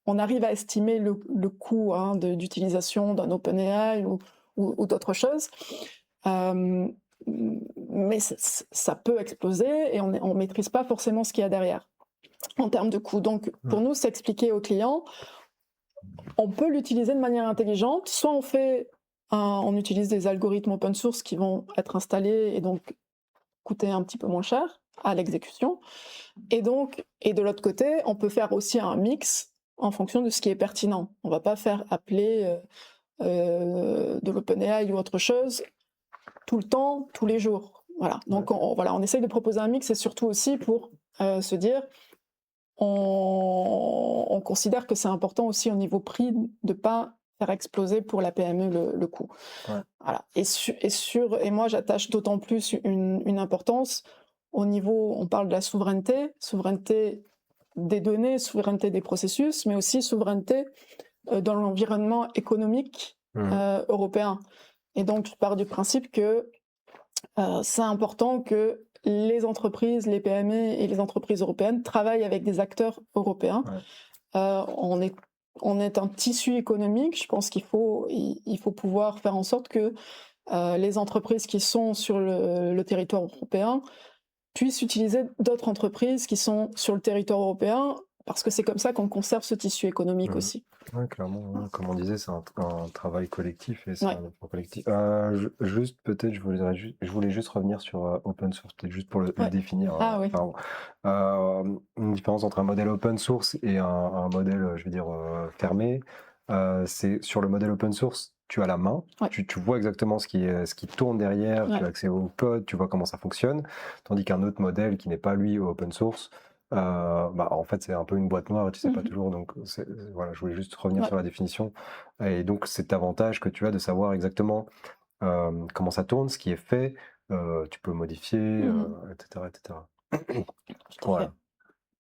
on arrive à estimer le coût d'utilisation d'un OpenAI ou d'autres choses. Mais ça peut exploser et on ne maîtrise pas forcément ce qu'il y a derrière en termes de coût. Donc, pour nous, c'est expliquer aux clients, on peut l'utiliser de manière intelligente. Soit on utilise des algorithmes open source qui vont être installés et donc coûter un petit peu moins cher à l'exécution. Et de l'autre côté, on peut faire aussi un mix en fonction de ce qui est pertinent. On ne va pas faire appeler de l'OpenAI ou autre chose tout le temps, tous les jours. Voilà. Donc on essaye de proposer un mix et surtout aussi pour se dire, on considère que c'est important aussi au niveau prix de ne pas faire exploser pour la PME le coût. Ouais. Voilà. Et moi, j'attache d'autant plus une importance au niveau, on parle de la souveraineté des données, souveraineté des processus, mais aussi souveraineté dans l'environnement économique européen. Et donc, je pars du principe que c'est important que les entreprises, les PME et les entreprises européennes travaillent avec des acteurs européens. Ouais. On est un tissu économique. Je pense qu'il faut pouvoir faire en sorte que les entreprises qui sont sur le territoire européen puissent utiliser d'autres entreprises qui sont sur le territoire européen, parce que c'est comme ça qu'on conserve ce tissu économique aussi. Oui, clairement, comme on disait, c'est un travail collectif et c'est Ouais. un effort collectif. Juste, peut-être, je voulais juste revenir sur open source, peut-être juste pour le définir. Ah oui. Pardon. Une différence entre un modèle open source et un modèle, je veux dire, fermé. C'est sur le modèle open source, tu as la main, Ouais. tu vois exactement ce qui tourne derrière, Ouais. tu as accès au code, tu vois comment ça fonctionne, tandis qu'un autre modèle qui n'est pas lui open source, en fait, c'est un peu une boîte noire et tu sais pas toujours. Donc, voilà, je voulais juste revenir Ouais. sur la définition. Et donc, cet avantage que tu as de savoir exactement comment ça tourne, ce qui est fait, tu peux modifier, etc., etc. Tout à fait. Voilà.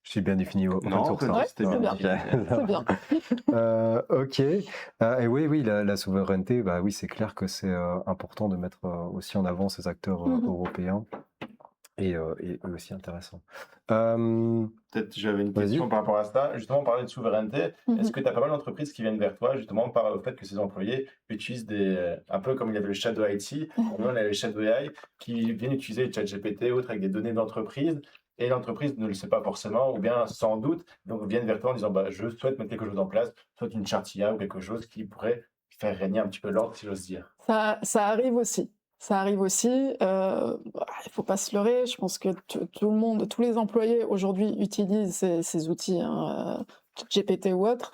Je suis bien défini open Non, source. open hein. source, c'était c'est bien. bien. C'est bien. Ok. Et oui, la souveraineté, bah oui, c'est clair que c'est important de mettre aussi en avant ces acteurs européens. Et eux aussi intéressant. Peut-être j'avais une question par rapport à ça. Justement, on parlait de souveraineté. Est-ce que tu as pas mal d'entreprises qui viennent vers toi, justement, par le fait que ces employés utilisent un peu comme il y avait le Shadow IT, on a le Shadow AI, qui viennent utiliser le ChatGPT ou autre avec des données d'entreprise, et l'entreprise ne le sait pas forcément, ou bien sans doute, donc viennent vers toi en disant je souhaite mettre quelque chose en place, soit une charte IA ou quelque chose qui pourrait faire régner un petit peu l'ordre, si j'ose dire. Ça arrive aussi. Ça arrive aussi. Il faut pas se leurrer. Je pense que tout le monde, tous les employés aujourd'hui utilisent ces outils, GPT ou autre,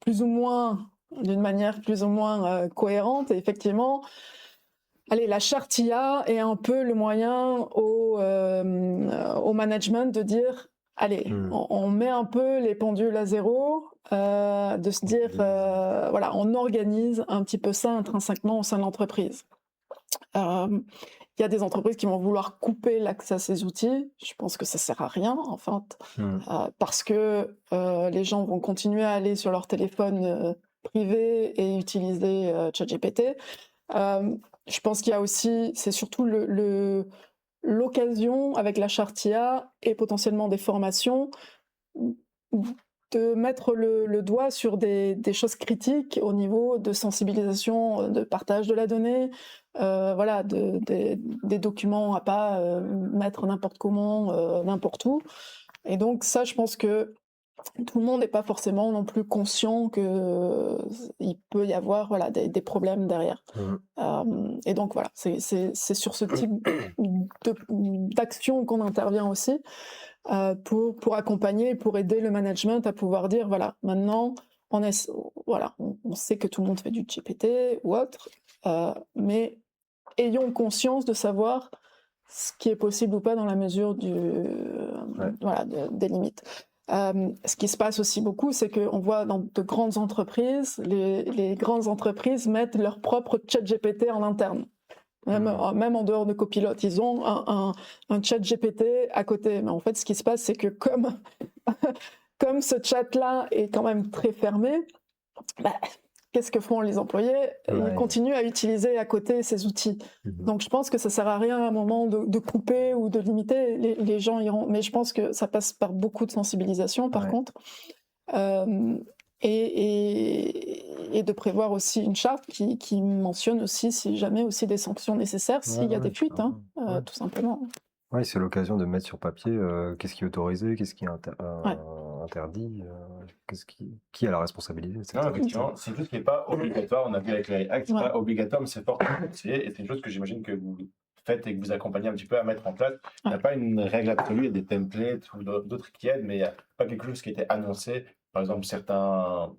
plus ou moins, d'une manière plus ou moins cohérente. Et effectivement, la charte IA est un peu le moyen au management de dire, on met un peu les pendules à zéro, de se dire, voilà, on organise un petit peu ça intrinsèquement au sein de l'entreprise. Il y a des entreprises qui vont vouloir couper l'accès à ces outils. Je pense que ça sert à rien, en fait, parce que les gens vont continuer à aller sur leur téléphone privé et utiliser ChatGPT. Je pense qu'il y a aussi, c'est surtout l'occasion avec la charte IA et potentiellement des formations de mettre le doigt sur des choses critiques au niveau de sensibilisation, de partage de la donnée, voilà, des documents à pas mettre n'importe comment, n'importe où. Et donc ça, je pense que tout le monde n'est pas forcément non plus conscient qu'il peut y avoir des problèmes derrière. Et donc voilà, c'est sur ce type d'action qu'on intervient aussi pour accompagner, pour aider le management à pouvoir dire, voilà, maintenant, on sait que tout le monde fait du GPT ou autre, mais ayons conscience de savoir ce qui est possible ou pas dans la mesure des limites. Ce qui se passe aussi beaucoup, c'est qu'on voit dans de grandes entreprises, les grandes entreprises mettent leur propre chat GPT en interne. Même en dehors de Copilot, ils ont un chat GPT à côté. Mais en fait, ce qui se passe, c'est que comme ce chat-là est quand même très fermé, qu'est-ce que font les employés ? Ils continuent à utiliser à côté ces outils. Donc je pense que ça sert à rien à un moment de couper ou de limiter. Les gens iront. Mais je pense que ça passe par beaucoup de sensibilisation, par contre. Et de prévoir aussi une charte qui mentionne aussi, si jamais, aussi des sanctions nécessaires s'il y a des fuites, tout simplement. Oui, c'est l'occasion de mettre sur papier qu'est-ce qui est autorisé, qu'est-ce qui est interdit, qui a la responsabilité, etc. Non, effectivement, c'est une chose qui n'est pas obligatoire. On a vu avec les actes, c'est pas obligatoire, mais c'est fortement conseillé. Et c'est une chose que j'imagine que vous faites et que vous accompagnez un petit peu à mettre en place. Il n'y a pas une règle absolue, il y a des templates ou d'autres qui aident, mais il n'y a pas quelque chose qui a été annoncé. Par exemple, certains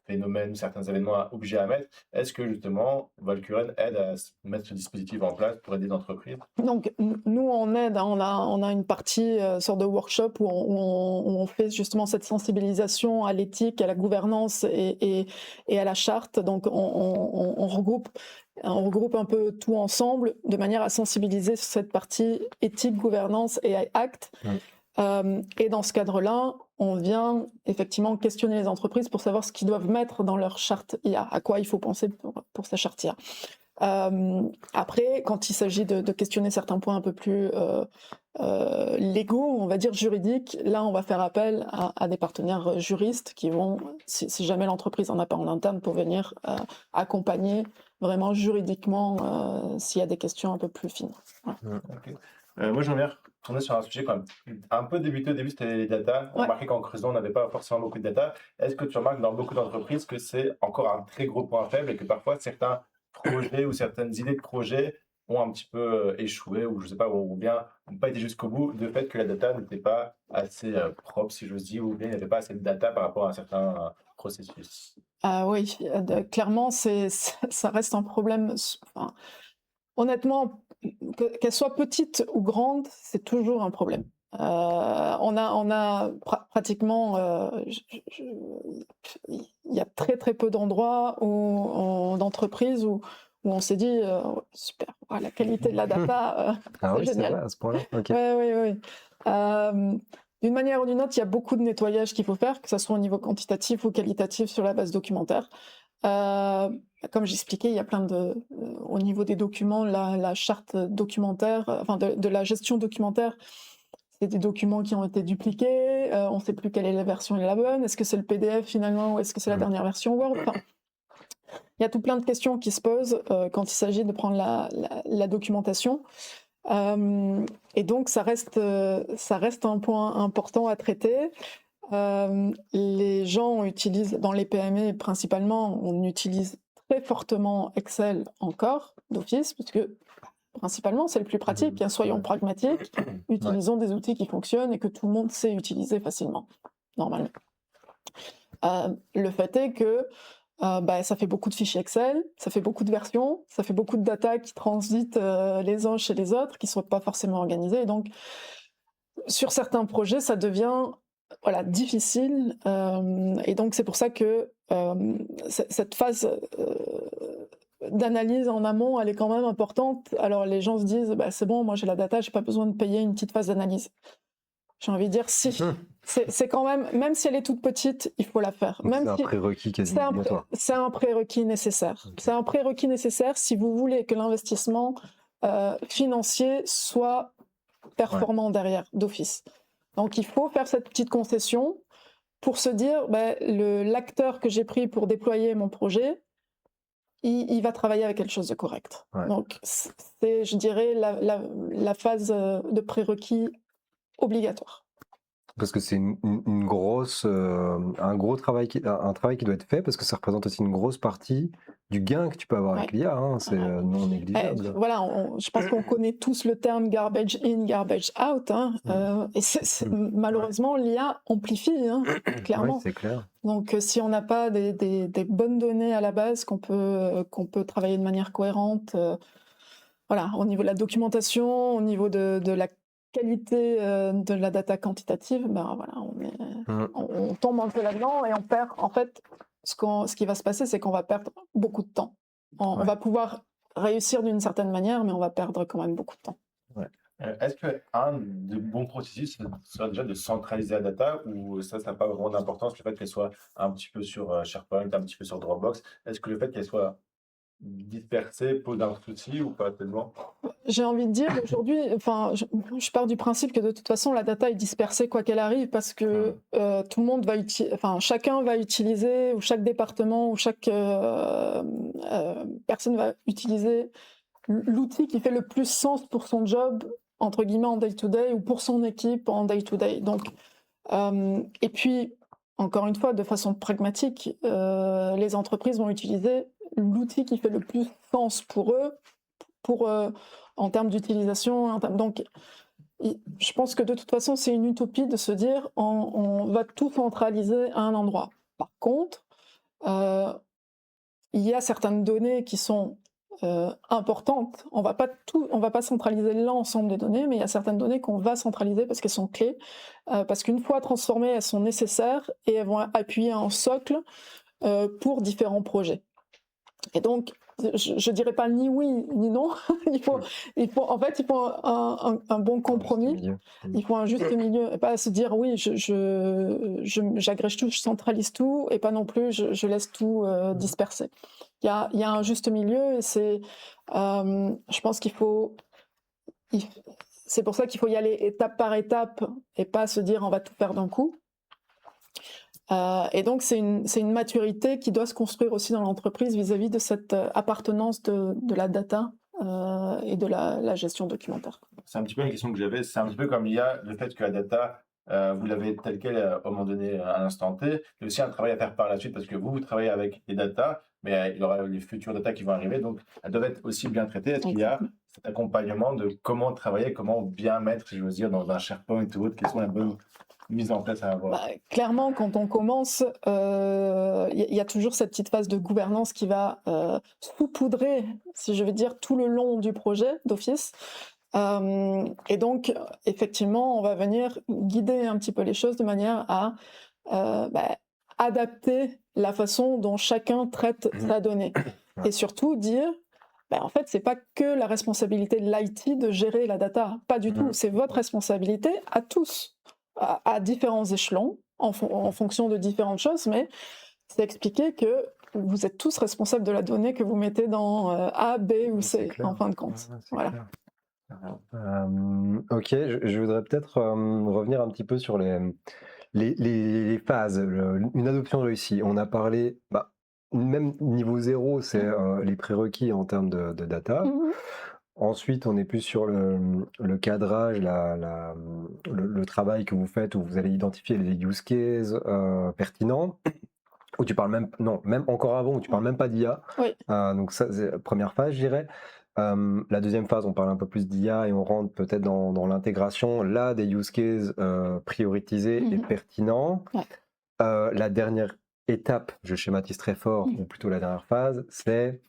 phénomènes, certains événements obligés à mettre. Est-ce que justement, Valkuren aide à mettre ce dispositif en place pour aider les entreprises? Donc, nous, on aide, hein, on a une partie, sorte de workshop où on fait justement cette sensibilisation à l'éthique, à la gouvernance et à la charte. Donc, on regroupe un peu tout ensemble de manière à sensibiliser sur cette partie éthique, gouvernance et acte. Et dans ce cadre-là, on vient effectivement questionner les entreprises pour savoir ce qu'ils doivent mettre dans leur charte IA, à quoi il faut penser pour sa charte IA. Après, quand il s'agit de questionner certains points un peu plus légaux, on va dire juridiques, là on va faire appel à des partenaires juristes qui vont, si jamais l'entreprise en a pas en interne, pour venir accompagner vraiment juridiquement s'il y a des questions un peu plus fines. Voilà. Okay. Moi j'aimerais retourner sur un sujet quand même un peu débuté au début, c'était les data. On remarquait qu'en creusant on n'avait pas forcément beaucoup de data. Est-ce que tu remarques dans beaucoup d'entreprises que c'est encore un très gros point faible et que parfois certains projets ou certaines idées de projets ont un petit peu échoué ou je sais pas, ou bien n'ont pas été jusqu'au bout de fait que la data n'était pas assez propre, si j'ose dire, ou bien il n'y avait pas assez de data par rapport à certains processus? Ah oui, clairement, ça reste un problème. Enfin, honnêtement, qu'elle soit petite ou grande, c'est toujours un problème. On a pratiquement, il y a très très peu d'endroits d'entreprises où on s'est dit super, la qualité de la data, Ah c'est oui, c'est génial. vrai, à ce point-là. Ok. Oui. D'une manière ou d'une autre, il y a beaucoup de nettoyage qu'il faut faire, que ce soit au niveau quantitatif ou qualitatif sur la base documentaire. Comme j'expliquais, il y a plein au niveau des documents, la charte documentaire, enfin de la gestion documentaire, c'est des documents qui ont été dupliqués, on ne sait plus quelle est la version la bonne, est-ce que c'est le PDF finalement ou est-ce que c'est la dernière version Word? Enfin, il y a tout plein de questions qui se posent quand il s'agit de prendre la documentation. Et donc ça reste un point important à traiter. Les gens utilisent, dans les PME principalement, on utilise très fortement Excel encore d'office, parce que principalement c'est le plus pratique, hein, soyons pragmatiques, utilisons des outils qui fonctionnent et que tout le monde sait utiliser facilement, normalement. Le fait est que ça fait beaucoup de fichiers Excel, ça fait beaucoup de versions, ça fait beaucoup de data qui transitent les uns chez les autres, qui ne sont pas forcément organisés. Et donc, sur certains projets, ça devient difficile. Et donc, c'est pour ça que cette phase d'analyse en amont, elle est quand même importante. Alors, les gens se disent, c'est bon, moi j'ai la data, j'ai pas besoin de payer une petite phase d'analyse. J'ai envie de dire, si. C'est quand même si elle est toute petite, il faut la faire. C'est un prérequis quasiment obligatoire. C'est un prérequis nécessaire. Okay. C'est un prérequis nécessaire si vous voulez que l'investissement financier soit performant derrière, d'office. Donc il faut faire cette petite concession pour se dire, l'acteur que j'ai pris pour déployer mon projet, il va travailler avec quelque chose de correct. Ouais. Donc c'est, je dirais, la phase de prérequis obligatoire. Parce que c'est une grosse, un travail qui doit être fait, parce que ça représente aussi une grosse partie du gain que tu peux avoir avec l'IA, hein, c'est non négligeable. Voilà, je pense qu'on connaît tous le terme garbage in, garbage out, hein, et malheureusement l'IA amplifie, hein, clairement. Oui, c'est clair. Donc si on n'a pas des bonnes données à la base qu'on peut travailler de manière cohérente, au niveau de la documentation, au niveau de la qualité de la data quantitative, on tombe un peu là-dedans et on perd. En fait, ce qui va se passer, c'est qu'on va perdre beaucoup de temps. On va pouvoir réussir d'une certaine manière, mais on va perdre quand même beaucoup de temps. Ouais. Est-ce qu'un des bons processus serait déjà de centraliser la data, ou ça n'a pas vraiment d'importance, le fait qu'elle soit un petit peu sur SharePoint, un petit peu sur Dropbox? Est-ce que le fait qu'elle soit dispersée pose un souci ou pas tellement? J'ai envie de dire aujourd'hui, je pars du principe que de toute façon la data est dispersée quoi qu'elle arrive, parce que tout le monde chacun va utiliser, ou chaque département ou chaque personne va utiliser l'outil qui fait le plus sens pour son job, entre guillemets, en day-to-day, ou pour son équipe en day-to-day. Donc, et puis, encore une fois, de façon pragmatique, les entreprises vont utiliser l'outil qui fait le plus sens pour eux, en termes d'utilisation. Donc, je pense que de toute façon, c'est une utopie de se dire on va tout centraliser à un endroit. Par contre, il y a certaines données qui sont importantes. On va pas centraliser l'ensemble des données, mais il y a certaines données qu'on va centraliser parce qu'elles sont clés, parce qu'une fois transformées, elles sont nécessaires et elles vont appuyer un socle pour différents projets. Et donc, je dirais pas ni oui ni non. il faut en fait, il faut un bon compromis. Il faut un juste milieu, et pas se dire oui, j'agrège tout, je centralise tout, et pas non plus je laisse tout disperser. Il y a un juste milieu, et c'est, je pense c'est pour ça qu'il faut y aller étape par étape et pas se dire on va tout faire d'un coup. Et donc c'est une maturité qui doit se construire aussi dans l'entreprise vis-à-vis de cette appartenance de la data et de la gestion documentaire. C'est un petit peu la question que j'avais. C'est un petit peu comme l'IA, le fait que la data, vous l'avez telle qu'elle au moment donné, à l'instant T. Il y a aussi un travail à faire par la suite parce que vous travaillez avec les data, mais il y aura les futures data qui vont arriver. Donc, elles doivent être aussi bien traitées. Est-ce qu'il y a cet accompagnement de comment travailler, comment bien mettre, si j'ose dire, dans un SharePoint ou autre, quelles sont les bonnes mises en place à avoir? Clairement, quand on commence, y a toujours cette petite phase de gouvernance qui va saupoudrer, si je veux dire, tout le long du projet d'Office. Et donc, effectivement, on va venir guider un petit peu les choses de manière à adapter la façon dont chacun traite sa donnée. Et surtout dire, en fait, c'est pas que la responsabilité de l'IT de gérer la data, pas du tout. C'est votre responsabilité à tous, à différents échelons, en fonction de différentes choses, mais c'est expliquer que vous êtes tous responsables de la donnée que vous mettez dans A, B ou C, en fin de compte. Voilà. Ok, je voudrais peut-être revenir un petit peu sur les phases. Une adoption réussie. On a parlé, même niveau 0, c'est les prérequis en termes de data. Ensuite, on est plus sur le cadrage, le travail que vous faites, où vous allez identifier les use cases pertinents. Où tu parles même encore avant, où tu parles même pas d'IA. Oui. Donc ça, c'est la première phase, je dirais. La deuxième phase, on parle un peu plus d'IA et on rentre peut-être dans l'intégration, là, des use cases prioritisés et pertinents. Ouais. La dernière étape, je schématise très fort, ou plutôt la dernière phase, c'est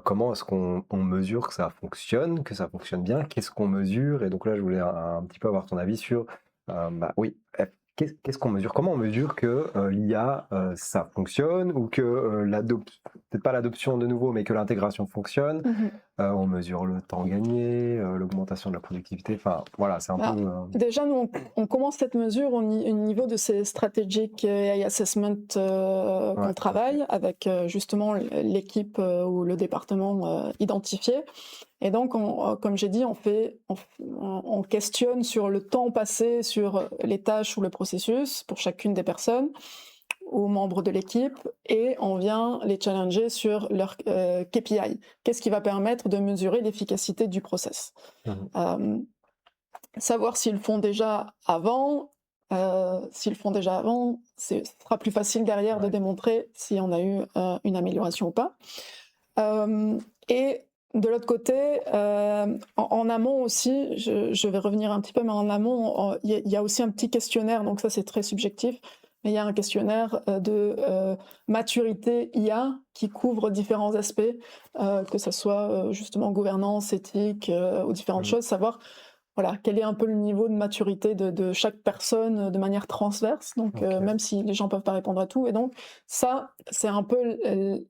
comment est-ce qu'on mesure que ça fonctionne bien, qu'est-ce qu'on mesure? Et donc là, je voulais un petit peu avoir ton avis sur, qu'est-ce qu'on mesure? Comment on mesure que l'IA, ça fonctionne, ou que peut-être pas l'adoption de nouveau, mais que l'intégration fonctionne? On mesure le temps gagné, l'augmentation de la productivité. Enfin, voilà, c'est un peu... Déjà, nous, on commence cette mesure au niveau de ces strategic AI assessment qu'on travaille avec justement l'équipe ou le département identifié. Et donc, comme j'ai dit, on questionne sur le temps passé sur les tâches ou le processus pour chacune des personnes aux membres de l'équipe, et on vient les challenger sur leur KPI. Qu'est-ce qui va permettre de mesurer l'efficacité du process? Savoir s'ils le font déjà avant. Ce sera plus facile derrière de démontrer si on a eu une amélioration ou pas. Et de l'autre côté, en amont aussi, je vais revenir un petit peu, mais en amont, il y a aussi un petit questionnaire, donc ça c'est très subjectif, mais il y a un questionnaire de maturité IA qui couvre différents aspects, que ce soit justement gouvernance, éthique, ou différentes choses, savoir quel est un peu le niveau de maturité de chaque personne de manière transverse, donc même si les gens peuvent pas répondre à tout. Et donc ça, c'est un peu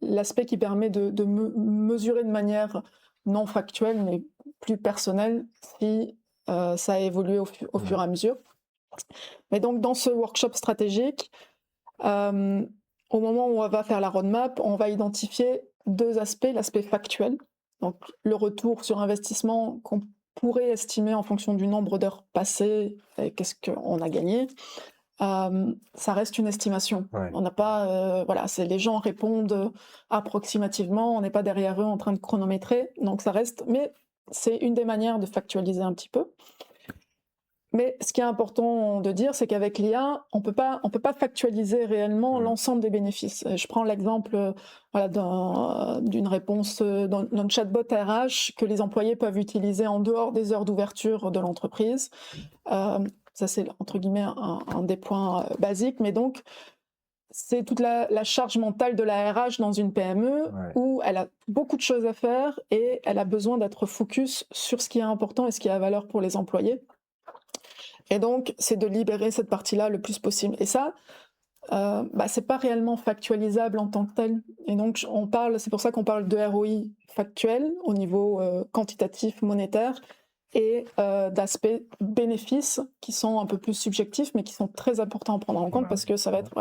l'aspect qui permet de mesurer de manière non factuelle, mais plus personnelle, si ça a évolué au fur et à mesure. Mais donc dans ce workshop stratégique, au moment où on va faire la roadmap, on va identifier deux aspects, l'aspect factuel, donc le retour sur investissement qu'on pourrait estimer en fonction du nombre d'heures passées et qu'est-ce qu'on a gagné. Ça reste une estimation. On n'a pas, les gens répondent approximativement, on n'est pas derrière eux en train de chronométrer, donc ça reste, mais c'est une des manières de factualiser un petit peu. Mais ce qui est important de dire, c'est qu'avec l'IA, on peut pas factualiser réellement l'ensemble des bénéfices. Je prends l'exemple d'une réponse d'un chatbot RH que les employés peuvent utiliser en dehors des heures d'ouverture de l'entreprise. Ça, c'est entre guillemets un des points basiques. Mais donc, c'est toute la charge mentale de la RH dans une PME Ouais. où elle a beaucoup de choses à faire et elle a besoin d'être focus sur ce qui est important et ce qui a valeur pour les employés. Et donc, c'est de libérer cette partie-là le plus possible. Et ça, c'est pas réellement factualisable en tant que tel. Et donc, c'est pour ça qu'on parle de ROI factuel au niveau quantitatif, monétaire, et d'aspects bénéfices qui sont un peu plus subjectifs, mais qui sont très importants à prendre en compte parce que ça va être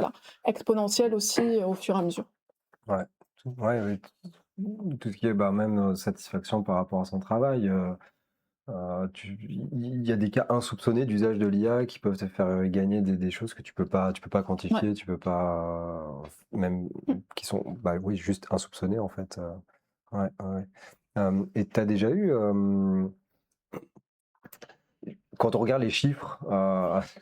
exponentiel aussi au fur et à mesure. Ouais, oui, tout ce qui est même satisfaction par rapport à son travail. Il y a des cas insoupçonnés d'usage de l'IA qui peuvent te faire gagner des choses que tu peux pas quantifier, tu peux pas, même qui sont oui, juste insoupçonnés en fait. Ouais, ouais. Et tu as déjà eu, quand on regarde les chiffres,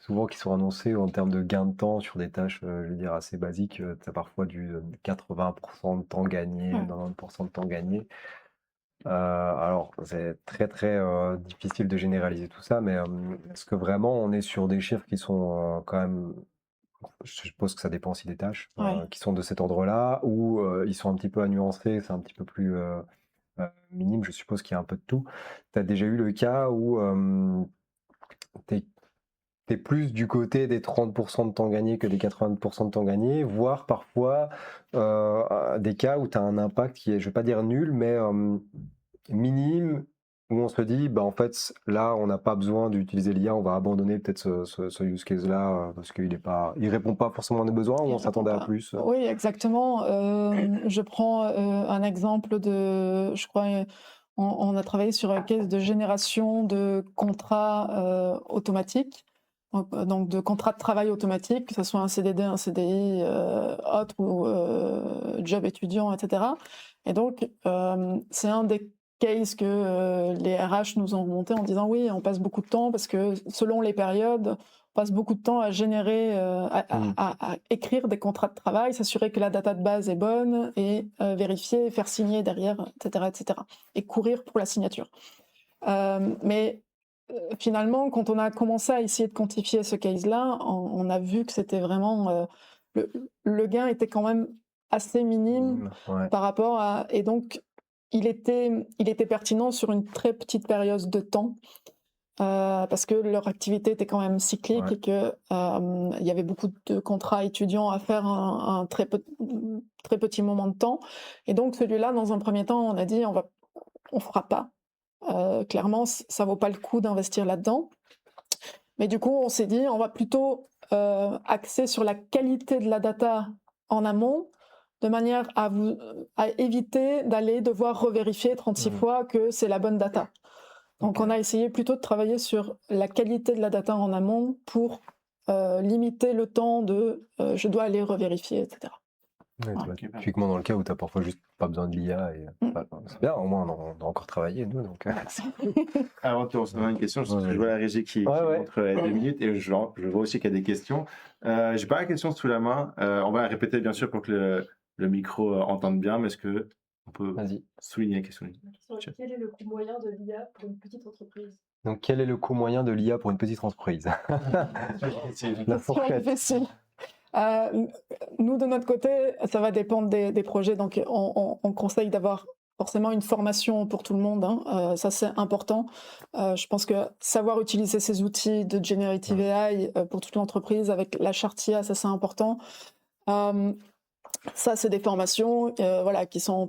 souvent qui sont annoncés en termes de gain de temps sur des tâches, je veux dire assez basiques, tu as parfois du 80% de temps gagné, 90% de temps gagné. Alors, c'est très très difficile de généraliser tout ça, mais est-ce que vraiment on est sur des chiffres qui sont quand même, je suppose que ça dépend aussi des tâches, qui sont de cet ordre-là, ou ils sont un petit peu à nuancer, c'est un petit peu plus minime, je suppose qu'il y a un peu de tout. Tu as déjà eu le cas où t'es plus du côté des 30% de temps gagné que des 80% de temps gagné, voire parfois des cas où tu as un impact qui est, je vais pas dire nul, mais minime, où on se dit, en fait, là, on n'a pas besoin d'utiliser l'IA, on va abandonner peut-être ce use case-là, parce il répond pas forcément à nos besoins, ou on s'attendait à plus. Oui, exactement. Je prends un exemple je crois, on a travaillé sur un case de génération de contrats automatiques, donc de contrats de travail automatiques, que ce soit un CDD, un CDI, autre ou job étudiant, etc. Et donc, c'est un des cases que les RH nous ont remonté en disant oui, on passe beaucoup de temps parce que selon les périodes, on passe beaucoup de temps à générer, à écrire des contrats de travail, s'assurer que la data de base est bonne et vérifier, faire signer derrière, etc., etc. Et courir pour la signature. Mais finalement, quand on a commencé à essayer de quantifier ce case-là, on a vu que c'était vraiment le gain était quand même assez minime par rapport à, et donc il était pertinent sur une très petite période de temps. Parce que leur activité était quand même cyclique et que il y avait beaucoup de contrats étudiants à faire un très petit moment de temps. Et donc celui-là, dans un premier temps, on a dit on fera pas. Clairement, ça vaut pas le coup d'investir là-dedans. Mais du coup, on s'est dit on va plutôt axer sur la qualité de la data en amont, de manière à éviter d'aller devoir revérifier 36 fois que c'est la bonne data. Donc on a essayé plutôt de travailler sur la qualité de la data en amont pour limiter le temps de je dois aller revérifier, etc. Typiquement dans le cas où tu n'as parfois juste pas besoin de l'IA, c'est bien, au moins on a encore travaillé nous. Donc, Avant de recevoir une question, je vois la régie qui montre 2 minutes et je vois aussi qu'il y a des questions. J'ai pas la question sous la main, on va répéter bien sûr pour que le micro entende bien, mais est-ce que on peut souligner la question? Quel est le coût moyen de l'IA pour une petite entreprise? Donc quel est le coût moyen de l'IA pour une petite entreprise? La fourchette. Nous, de notre côté, ça va dépendre des projets. Donc, on conseille d'avoir forcément une formation pour tout le monde. Ça, c'est important. Je pense que savoir utiliser ces outils de Generative AI pour toute l'entreprise avec la charte IA, ça, c'est important. Ça, c'est des formations qui sont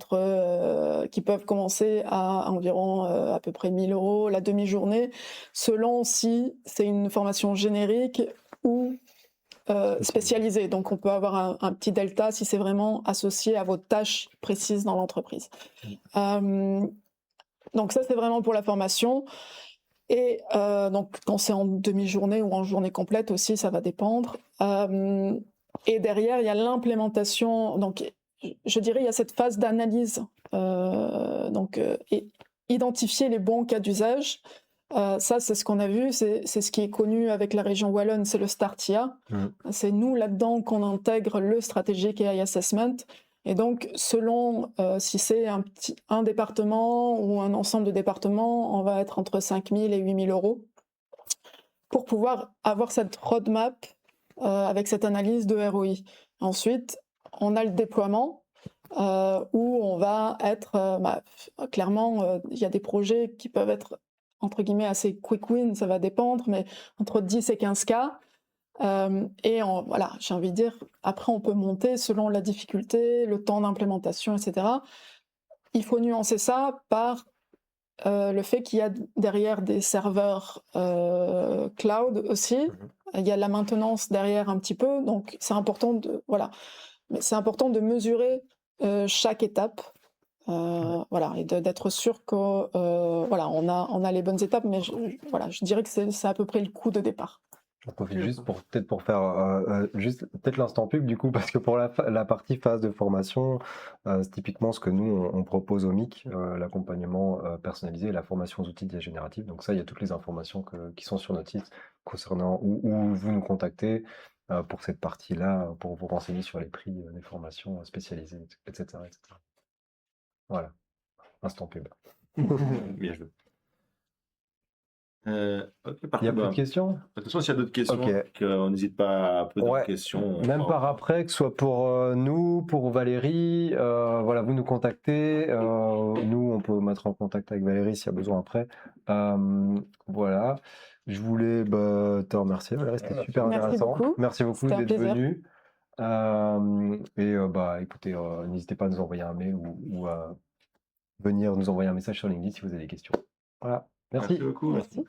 qui peuvent commencer à environ à peu près 1 000 € la demi-journée, selon si c'est une formation générique ou spécialisée. Donc, on peut avoir un petit delta si c'est vraiment associé à vos tâches précises dans l'entreprise. Donc, ça, c'est vraiment pour la formation. Et donc, quand c'est en demi-journée ou en journée complète aussi, ça va dépendre. Et derrière, il y a l'implémentation. Donc, je dirais, il y a cette phase d'analyse. Et identifier les bons cas d'usage. Ça, c'est ce qu'on a vu, c'est ce qui est connu avec la région Wallonne, c'est le Start IA. C'est nous, là-dedans, qu'on intègre le Strategic AI Assessment. Et donc, selon si c'est un département ou un ensemble de départements, on va être entre 5 000 et 8 000 € pour pouvoir avoir cette roadmap avec cette analyse de ROI. Ensuite, on a le déploiement où on va être, clairement, il y a des projets qui peuvent être entre guillemets assez quick win, ça va dépendre, mais entre 10 et 15 cas. Voilà, j'ai envie de dire, après on peut monter selon la difficulté, le temps d'implémentation, etc. Il faut nuancer ça par le fait qu'il y a derrière des serveurs cloud aussi. Il y a la maintenance derrière un petit peu, donc c'est important de, voilà. Mais c'est important de mesurer chaque étape, voilà, et d'être sûr que voilà, on a les bonnes étapes, mais voilà, je dirais que c'est à peu près le coup de départ. J'en profite juste pour faire juste peut-être l'instant pub du coup, parce que pour la partie phase de formation, c'est typiquement ce que nous on propose au MIC, l'accompagnement personnalisé et la formation aux outils d'IA générative. Donc ça, il y a toutes les informations qui sont sur notre site concernant où vous nous contactez pour cette partie-là, pour vous renseigner sur les prix des formations spécialisées, etc., etc. Voilà, instant pub. Bien joué. Ok, Il n'y parfait. a plus de questions? De toute façon, s'il y a d'autres questions, Ok. on n'hésite pas à poser Ouais, des questions. même par après, que ce soit pour nous, pour Valérie, voilà, vous nous contactez. Nous, on peut mettre en contact avec Valérie s'il y a besoin après. Voilà. Je voulais te remercier, Valérie, c'était super Merci intéressant. beaucoup. Merci beaucoup C'était un d'être plaisir. venu. Écoutez, n'hésitez pas à nous envoyer un mail ou à venir nous envoyer un message sur LinkedIn si vous avez des questions. Voilà. Merci. Merci beaucoup. Merci.